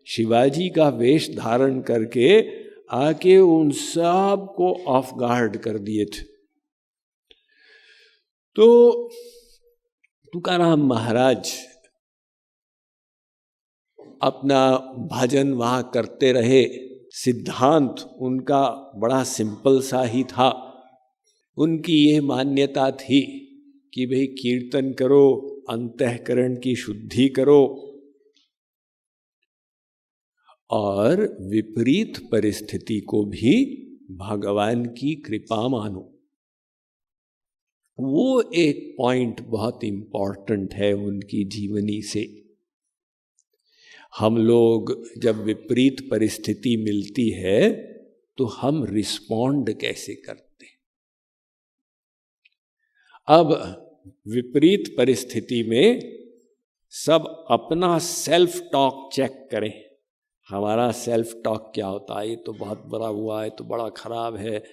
शिवाजी का वेश धारण करके आके उन सब को ऑफ गार्ड कर दिए थे। तो तुकाराम महाराज अपना भजन वहां करते रहे। सिद्धांत उनका बड़ा सिंपल सा ही था। उनकी ये मान्यता थी कि भाई कीर्तन करो, अंतःकरण की शुद्धि करो और विपरीत परिस्थिति को भी भगवान की कृपा मानो। वो एक पॉइंट बहुत इंपॉर्टेंट है उनकी जीवनी से। हम लोग जब विपरीत परिस्थिति मिलती है तो हम रिस्पॉन्ड कैसे करते? अब विपरीत परिस्थिति में सब अपना सेल्फ टॉक चेक करें। हमारा सेल्फ टॉक क्या होता है? ये तो बहुत बुरा हुआ है, तो बड़ा खराब है।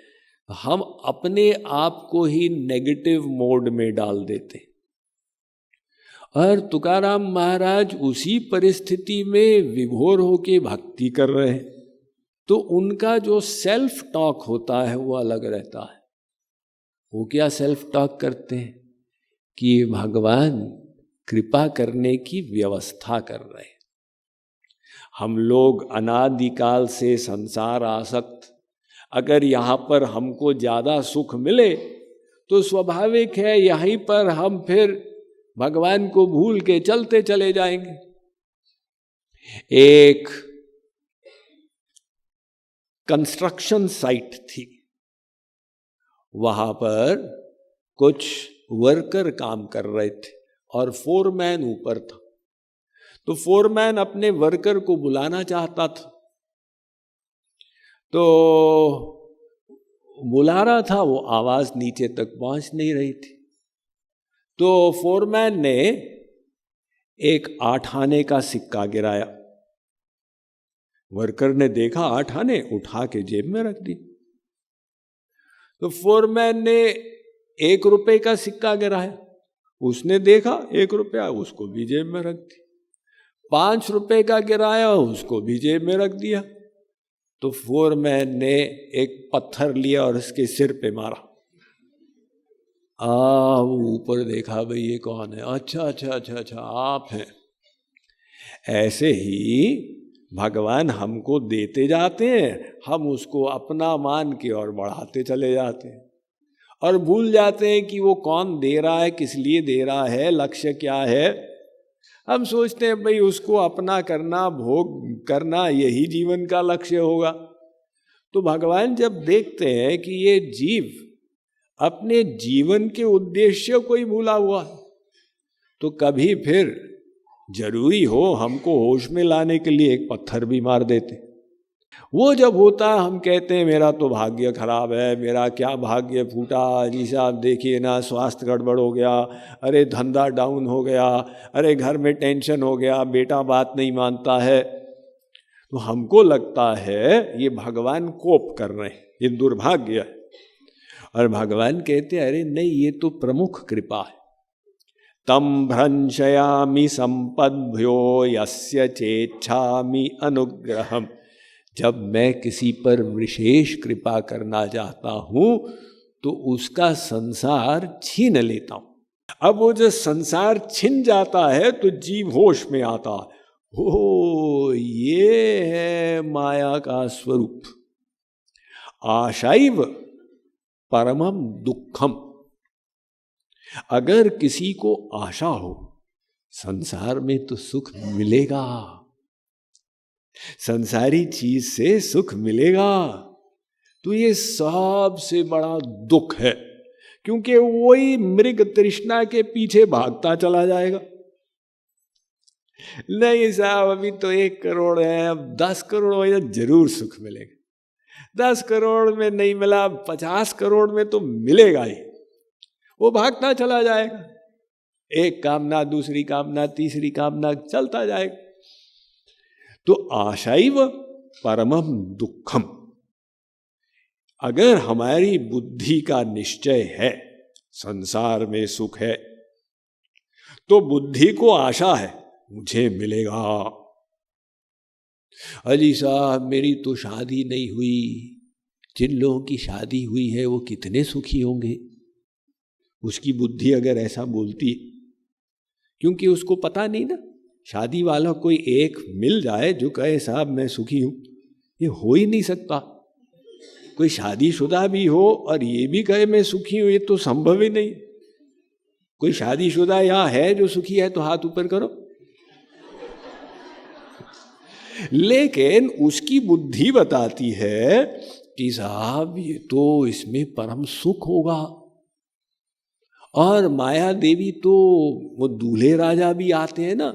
हम अपने आप को ही नेगेटिव मोड में डाल देते। और तुकाराम महाराज उसी परिस्थिति में विभोर होके भक्ति कर रहे हैं, तो उनका जो सेल्फ टॉक होता है वो अलग रहता है। वो क्या सेल्फ टॉक करते हैं कि भगवान कृपा करने की व्यवस्था कर रहे हैं। हम लोग अनादिकाल से संसार आसक्त, अगर यहाँ पर हमको ज़्यादा सुख मिले तो स्वाभाविक है यहीं पर हम फिर भगवान को भूल के चलते चले जाएंगे। एक कंस्ट्रक्शन साइट थी, वहां पर कुछ वर्कर काम कर रहे थे और फोरमैन ऊपर था। तो फोरमैन अपने वर्कर को बुलाना चाहता था, तो बुला रहा था, वो आवाज नीचे तक पहुंच नहीं रही थी। तो फोरमैन ने एक 8 आने का सिक्का गिराया। वर्कर ने देखा 8 आने, उठा के जेब में रख दी। तो फोरमैन ने 1 रुपए का सिक्का गिराया, उसने देखा 1 रुपया, उसको भी जेब में रख दी। 5 रुपए का गिराया, उसको भी जेब में रख दिया। तो फोरमैन ने एक पत्थर लिया और उसके सिर पे मारा। ऊपर देखा, भाई ये कौन है? अच्छा अच्छा अच्छा अच्छा, आप हैं। ऐसे ही भगवान हमको देते जाते हैं, हम उसको अपना मान के और बढ़ाते चले जाते हैं और भूल जाते हैं कि वो कौन दे रहा है, किस लिए दे रहा है, लक्ष्य क्या है। हम सोचते हैं भाई उसको अपना करना, भोग करना, यही जीवन का लक्ष्य होगा। तो भगवान जब देखते हैं कि ये जीव अपने जीवन के उद्देश्य को ही भूला हुआ, तो कभी फिर जरूरी हो हमको होश में लाने के लिए एक पत्थर भी मार देते। वो जब होता हम कहते हैं मेरा तो भाग्य खराब है, मेरा क्या भाग्य फूटा जी साहब, देखिए ना स्वास्थ्य गड़बड़ हो गया, अरे धंधा डाउन हो गया, अरे घर में टेंशन हो गया, बेटा बात नहीं मानता है। तो हमको लगता है ये भगवान कोप कर रहे हैं, ये दुर्भाग्य है। और भगवान कहते हैं अरे नहीं, ये तो प्रमुख कृपा है। तम भ्रंशयामि संपद्भ्यो यस्य चेच्छामि अनुग्रहम। जब मैं किसी पर विशेष कृपा करना चाहता हूं तो उसका संसार छीन लेता हूं। अब वो जो संसार छिन जाता है तो जीव होश में आता है, हो ये है माया का स्वरूप। आशैव परमम दुखम। अगर किसी को आशा हो संसार में तो सुख मिलेगा, संसारी चीज से सुख मिलेगा, तो ये सबसे बड़ा दुख है, क्योंकि वही मृग तृष्णा के पीछे भागता चला जाएगा। नहीं साहब अभी तो 1 करोड़ है, अब 10 करोड़ हो जाए जरूर सुख मिलेगा, 10 करोड़ में नहीं मिला 50 करोड़ में तो मिलेगा ही। वो भागता चला जाएगा, एक कामना दूसरी कामना तीसरी कामना चलता जाएगा। तो आशैव परमम दुखम। अगर हमारी बुद्धि का निश्चय है संसार में सुख है, तो बुद्धि को आशा है मुझे मिलेगा। अजी साहब मेरी तो शादी नहीं हुई, जिन लोगों की शादी हुई है वो कितने सुखी होंगे। उसकी बुद्धि अगर ऐसा बोलती, क्योंकि उसको पता नहीं ना, शादी वाला कोई एक मिल जाए जो कहे साहब मैं सुखी हूं, ये हो ही नहीं सकता। कोई शादीशुदा भी हो और ये भी कहे मैं सुखी हूं, ये तो संभव ही नहीं। कोई शादीशुदा यहाँ है जो सुखी है तो हाथ ऊपर करो। लेकिन उसकी बुद्धि बताती है कि साहब ये तो इसमें परम सुख होगा। और माया देवी तो वो दूल्हे राजा भी आते हैं ना,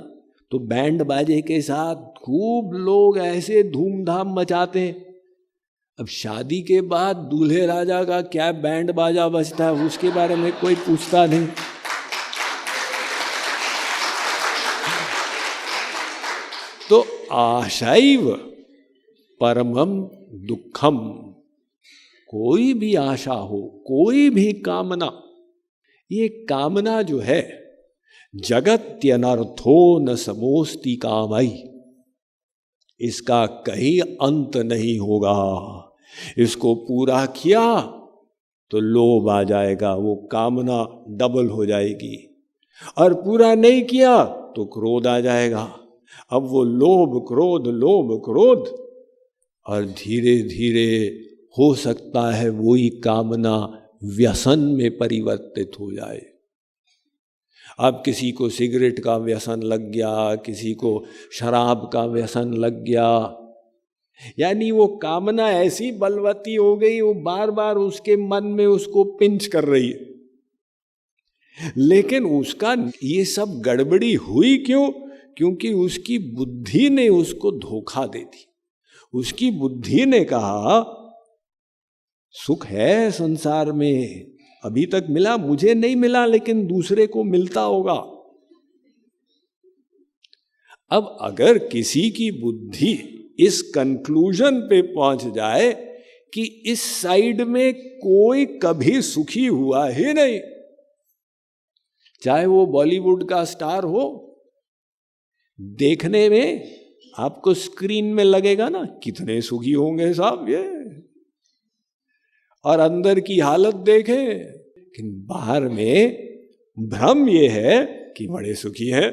तो बैंड बाजे के साथ खूब लोग ऐसे धूमधाम मचाते हैं। अब शादी के बाद दूल्हे राजा का क्या बैंड बाजा बजता है उसके बारे में कोई पूछता नहीं। तो आशैव परमम दुखम। कोई भी आशा हो, कोई भी कामना, ये कामना जो है जगत्यनर्थो न समोस्ति कामई, इसका कहीं अंत नहीं होगा। इसको पूरा किया तो लोभ आ जाएगा, वो कामना डबल हो जाएगी, और पूरा नहीं किया तो क्रोध आ जाएगा। अब वो लोभ क्रोध, और धीरे धीरे हो सकता है वही कामना व्यसन में परिवर्तित हो जाए। अब किसी को सिगरेट का व्यसन लग गया, किसी को शराब का व्यसन लग गया, यानी वो कामना ऐसी बलवती हो गई, वो बार बार उसके मन में उसको पिंच कर रही है। लेकिन उसका ये सब गड़बड़ी हुई क्यों? क्योंकि उसकी बुद्धि ने उसको धोखा दे दी। उसकी बुद्धि ने कहा सुख है संसार में, अभी तक मिला, मुझे नहीं मिला लेकिन दूसरे को मिलता होगा। अब अगर किसी की बुद्धि इस कंक्लूजन पे पहुंच जाए कि इस साइड में कोई कभी सुखी हुआ ही नहीं, चाहे वो बॉलीवुड का स्टार हो, देखने में आपको स्क्रीन में लगेगा ना कितने सुखी होंगे साहब ये, और अंदर की हालत देखें, लेकिन बाहर में भ्रम ये है कि बड़े सुखी है।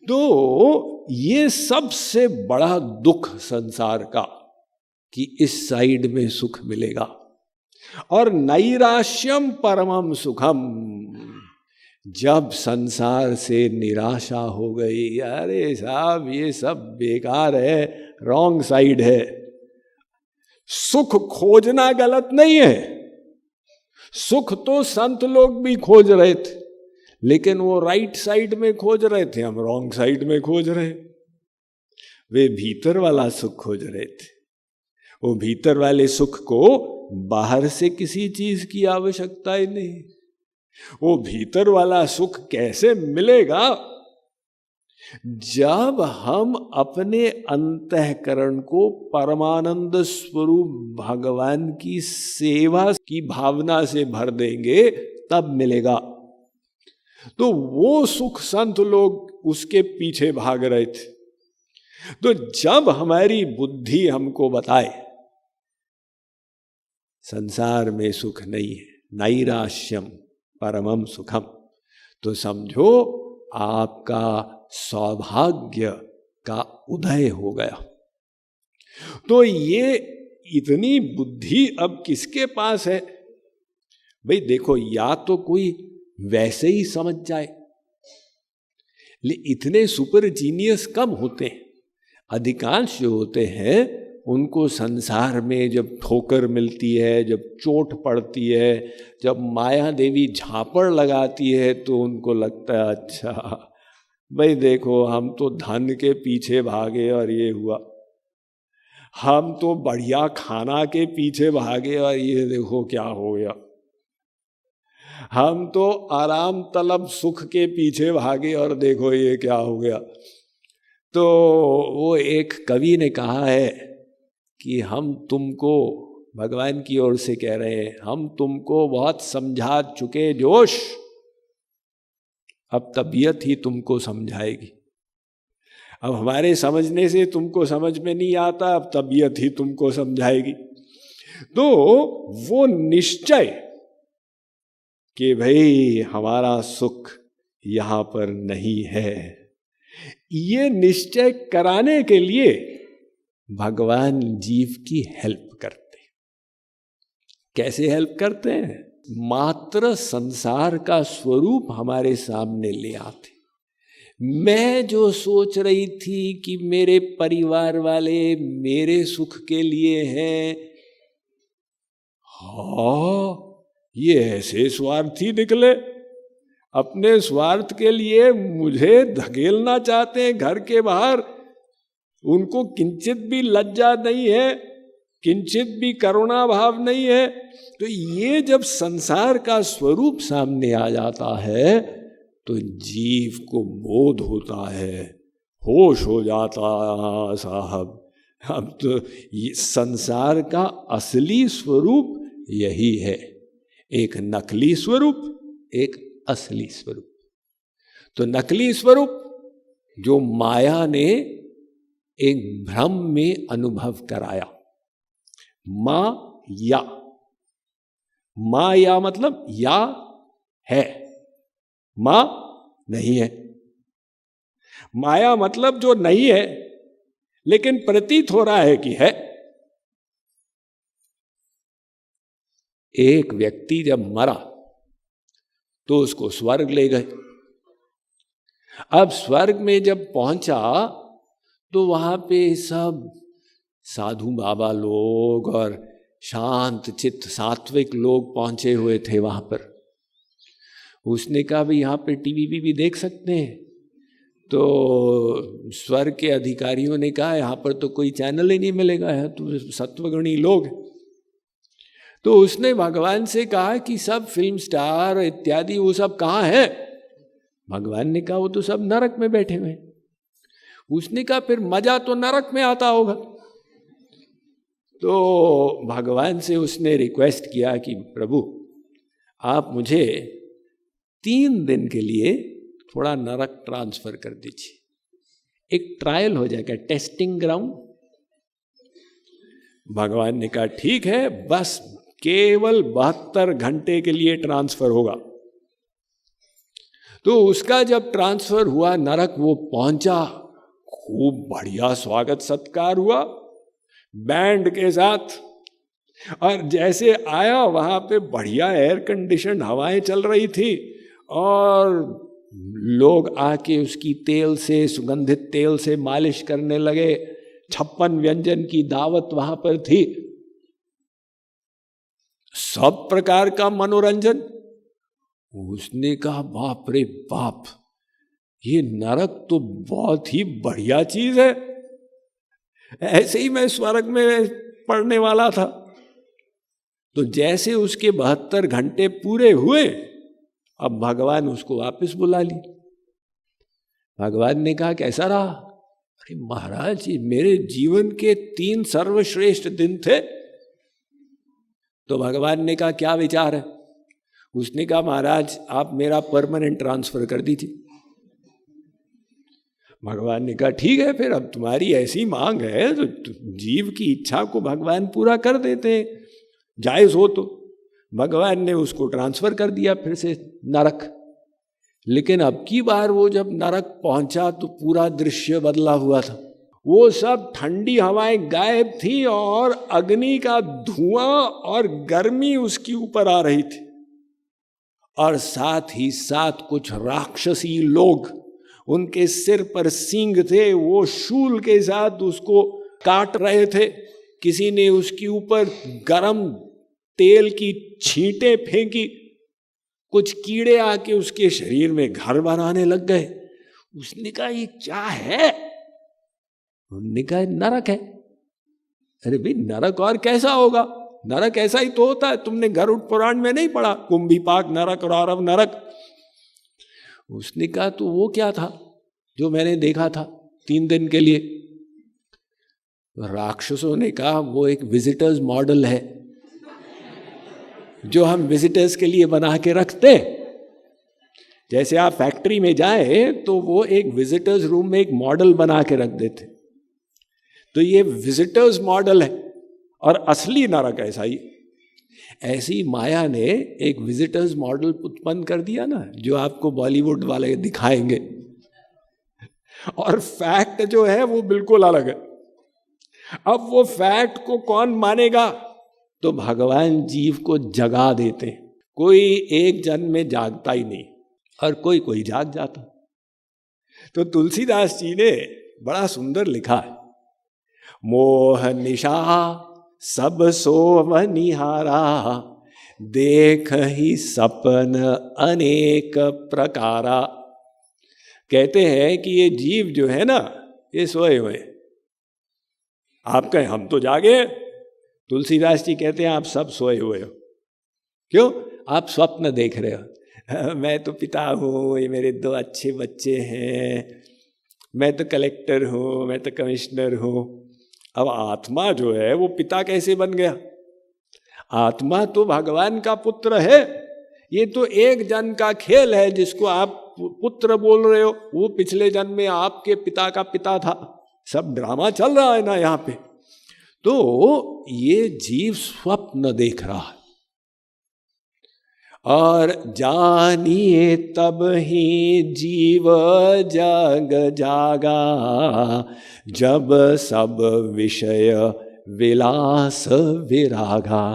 तो ये सबसे बड़ा दुख संसार का कि इस साइड में सुख मिलेगा। और नैराश्यम परमम सुखम, जब संसार से निराशा हो गई, अरे साहब ये सब बेकार है, रॉन्ग साइड है। सुख खोजना गलत नहीं है, सुख तो संत लोग भी खोज रहे थे, लेकिन वो राइट साइड में खोज रहे थे, हम रॉन्ग साइड में खोज रहे। वे भीतर वाला सुख खोज रहे थे। वो भीतर वाले सुख को बाहर से किसी चीज की आवश्यकता ही नहीं। वो भीतर वाला सुख कैसे मिलेगा? जब हम अपने अंतःकरण को परमानंद स्वरूप भगवान की सेवा की भावना से भर देंगे, तब मिलेगा। तो वो सुख संत लोग उसके पीछे भाग रहे थे। तो जब हमारी बुद्धि हमको बताए संसार में सुख नहीं है, नैराश्यम परमम सुखम, तो समझो आपका सौभाग्य का उदय हो गया। तो ये इतनी बुद्धि अब किसके पास है? भाई देखो, या तो कोई वैसे ही समझ जाए, लेकिन इतने सुपर जीनियस कम होते हैं। अधिकांश जो होते हैं उनको संसार में जब ठोकर मिलती है, जब चोट पड़ती है, जब माया देवी झापड़ लगाती है, तो उनको लगता है अच्छा भाई देखो, हम तो धन के पीछे भागे और ये हुआ, हम तो बढ़िया खाना के पीछे भागे और ये देखो क्या हो गया, हम तो आराम तलब सुख के पीछे भागे और देखो ये क्या हो गया। तो वो एक कवि ने कहा है कि हम तुमको, भगवान की ओर से कह रहे हैं, हम तुमको बहुत समझा चुके जोश, अब तबीयत ही तुमको समझाएगी। अब हमारे समझने से तुमको समझ में नहीं आता, अब तबीयत ही तुमको समझाएगी। तो वो निश्चय कि भाई हमारा सुख यहां पर नहीं है, ये निश्चय कराने के लिए भगवान जीव की हेल्प करते। कैसे हेल्प करते हैं? मात्र संसार का स्वरूप हमारे सामने ले आते। मैं जो सोच रही थी कि मेरे परिवार वाले मेरे सुख के लिए हैं, हाँ ये ऐसे स्वार्थी निकले, अपने स्वार्थ के लिए मुझे धकेलना चाहते हैं घर के बाहर। उनको किंचित भी लज्जा नहीं है, किंचित भी करुणा भाव नहीं है। तो ये जब संसार का स्वरूप सामने आ जाता है तो जीव को बोध होता है, होश हो जाता है, साहब अब तो ये संसार का असली स्वरूप यही है, एक नकली स्वरूप, एक असली स्वरूप। तो नकली स्वरूप जो माया ने एक भ्रम में अनुभव कराया, माया, माया मतलब या है, मां नहीं है। माया मतलब जो नहीं है लेकिन प्रतीत हो रहा है कि है। एक व्यक्ति जब मरा तो उसको स्वर्ग ले गए। अब स्वर्ग में जब पहुंचा तो वहां पे सब साधु बाबा लोग और शांत चित्त सात्विक लोग पहुंचे हुए थे वहां पर। उसने कहा भाई यहाँ पे टीवी भी देख सकते हैं। तो स्वर्ग के अधिकारियों ने कहा यहाँ पर तो कोई चैनल ही नहीं मिलेगा, यहाँ तो सत्वगुणी लोग। तो उसने भगवान से कहा कि सब फिल्म स्टार इत्यादि वो सब कहाँ है? भगवान ने कहा वो तो सब नरक में बैठे हुए हैं। उसने कहा फिर मजा तो नरक में आता होगा। तो भगवान से उसने रिक्वेस्ट किया कि प्रभु आप मुझे 3 दिन के लिए थोड़ा नरक ट्रांसफर कर दीजिए, एक ट्रायल हो जाएगा, टेस्टिंग ग्राउंड। भगवान ने कहा ठीक है, बस केवल 72 घंटे के लिए ट्रांसफर होगा। तो उसका जब ट्रांसफर हुआ नरक, वो पहुंचा, खूब बढ़िया स्वागत सत्कार हुआ बैंड के साथ। और जैसे आया वहां पे बढ़िया एयर कंडीशन हवाएं चल रही थी और लोग आके उसकी तेल से, सुगंधित तेल से मालिश करने लगे। 56 व्यंजन की दावत वहां पर थी, सब प्रकार का मनोरंजन। उसने कहा बाप रे बाप, ये नरक तो बहुत ही बढ़िया चीज है, ऐसे ही मैं स्वर्ग में पढ़ने वाला था। तो जैसे उसके 72 घंटे पूरे हुए, अब भगवान उसको वापस बुला ली। भगवान ने कहा कैसा रहा? अरे महाराज, ये मेरे जीवन के 3 सर्वश्रेष्ठ दिन थे। तो भगवान ने कहा क्या विचार है? उसने कहा महाराज आप मेरा परमानेंट ट्रांसफर कर दीजिए। भगवान ने कहा ठीक है, फिर अब तुम्हारी ऐसी मांग है तो जीव की इच्छा को भगवान पूरा कर देते हैं, जायज हो तो। भगवान ने उसको ट्रांसफर कर दिया फिर से नरक। लेकिन अब की बार वो जब नरक पहुंचा तो पूरा दृश्य बदला हुआ था। वो सब ठंडी हवाएं गायब थी और अग्नि का धुआं और गर्मी उसके ऊपर आ रही थी। और साथ ही साथ कुछ राक्षसी लोग, उनके सिर पर सींग थे, वो शूल के साथ उसको काट रहे थे। किसी ने उसके ऊपर गरम तेल की छींटें फेंकी, कुछ कीड़े आके उसके शरीर में घर बनाने लग गए। उसने कहा ये क्या है? उन्होंने कहा नरक है। अरे भाई नरक और कैसा होगा? नरक ऐसा ही तो होता है, तुमने गरुड़ पुराण में नहीं पढ़ा, कुंभीपाक नरक और आरव नरक? उसने कहा तो वो क्या था जो मैंने देखा था 3 दिन के लिए? राक्षसों ने कहा वो एक विजिटर्स मॉडल है जो हम विजिटर्स के लिए बना के रखते। जैसे आप फैक्ट्री में जाए तो वो एक विजिटर्स रूम में एक मॉडल बना के रख देते। तो ये विजिटर्स मॉडल है और असली नरक ऐसा ही। ऐसी माया ने एक विजिटर्स मॉडल उत्पन्न कर दिया ना, जो आपको बॉलीवुड वाले दिखाएंगे, और फैक्ट जो है वो बिल्कुल अलग है। अब वो फैक्ट को कौन मानेगा? तो भगवान जीव को जगा देते। कोई एक जन्म में जागता ही नहीं और कोई कोई जाग जाता। तो तुलसीदास जी ने बड़ा सुंदर लिखा है, मोह निशा सब सोव निहारा, देख ही सपन अनेक प्रकारा। कहते हैं कि ये जीव जो है ना, ये सोए हुए। आप कहें हम तो जागे, तुलसीदास जी कहते हैं आप सब सोए हुए हो। क्यों? आप स्वप्न देख रहे हो। मैं तो पिता हूँ, ये मेरे 2 अच्छे बच्चे हैं, मैं तो कलेक्टर हूँ, मैं तो कमिश्नर हूँ। अब आत्मा जो है वो पिता कैसे बन गया? आत्मा तो भगवान का पुत्र है। ये तो एक जन्म का खेल है, जिसको आप पुत्र बोल रहे हो, वो पिछले जन्म में आपके पिता का पिता था। सब ड्रामा चल रहा है ना यहाँ पे। तो ये जीव स्वप्न देख रहा है। और जानिए तब ही जीव जग जागा, जब सब विषय विलास विरागा।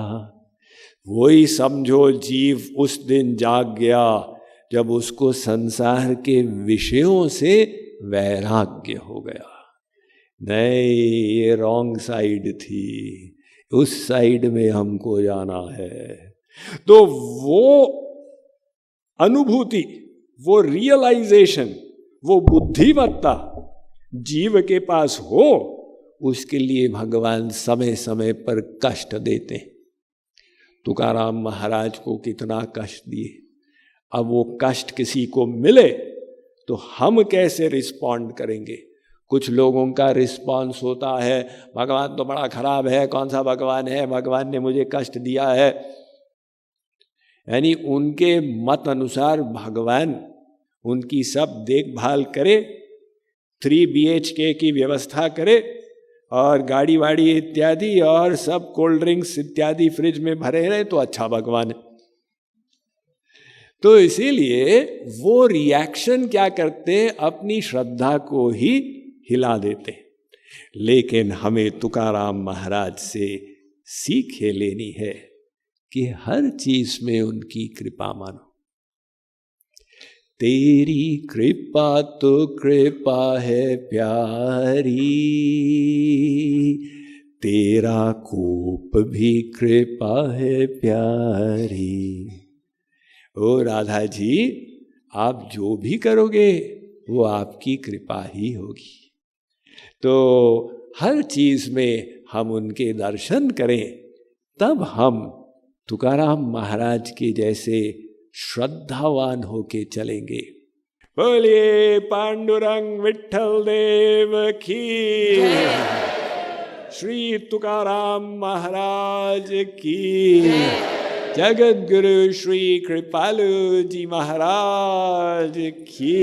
वही समझो जीव उस दिन जाग गया जब उसको संसार के विषयों से वैराग्य हो गया। नहीं, ये रॉन्ग साइड थी, उस साइड में हमको जाना है। तो वो अनुभूति, वो रियलाइजेशन, वो बुद्धिमत्ता जीव के पास हो, उसके लिए भगवान समय समय पर कष्ट देते हैं। तुकाराम महाराज को कितना कष्ट दिए। अब वो कष्ट किसी को मिले तो हम कैसे रिस्पॉन्ड करेंगे? कुछ लोगों का रिस्पॉन्स होता है, भगवान तो बड़ा खराब है, कौन सा भगवान है, भगवान ने मुझे कष्ट दिया है। यानी उनके मत अनुसार भगवान उनकी सब देखभाल करे, 3 BHK की व्यवस्था करे और गाड़ी वाड़ी इत्यादि और सब कोल्ड ड्रिंक्स इत्यादि फ्रिज में भरे रहे तो अच्छा भगवान है। तो इसीलिए वो रिएक्शन क्या करते हैं, अपनी श्रद्धा को ही हिला देते हैं। लेकिन हमें तुकाराम महाराज से सीखे लेनी है कि हर चीज में उनकी कृपा मानो। तेरी कृपा तो कृपा है प्यारी, तेरा कोप भी कृपा है प्यारी। ओ राधा जी, आप जो भी करोगे वो आपकी कृपा ही होगी। तो हर चीज में हम उनके दर्शन करें, तब हम तुकाराम महाराज के जैसे श्रद्धावान होके चलेंगे। बोलिए पांडुरंग विठल देव की, श्री तुकाराम महाराज की, जगत गुरु श्री कृपालु जी महाराज की।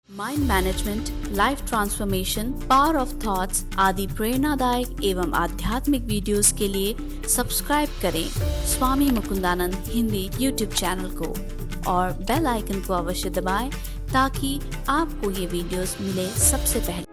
Mind management, life transformation, power of thoughts आदि प्रेरणादायक एवं आध्यात्मिक वीडियोस के लिए सब्सक्राइब करें स्वामी मुकुंदानंद हिंदी यूट्यूब चैनल को और बेल आइकन को अवश्य दबाएं ताकि आपको ये वीडियोस मिले सबसे पहले।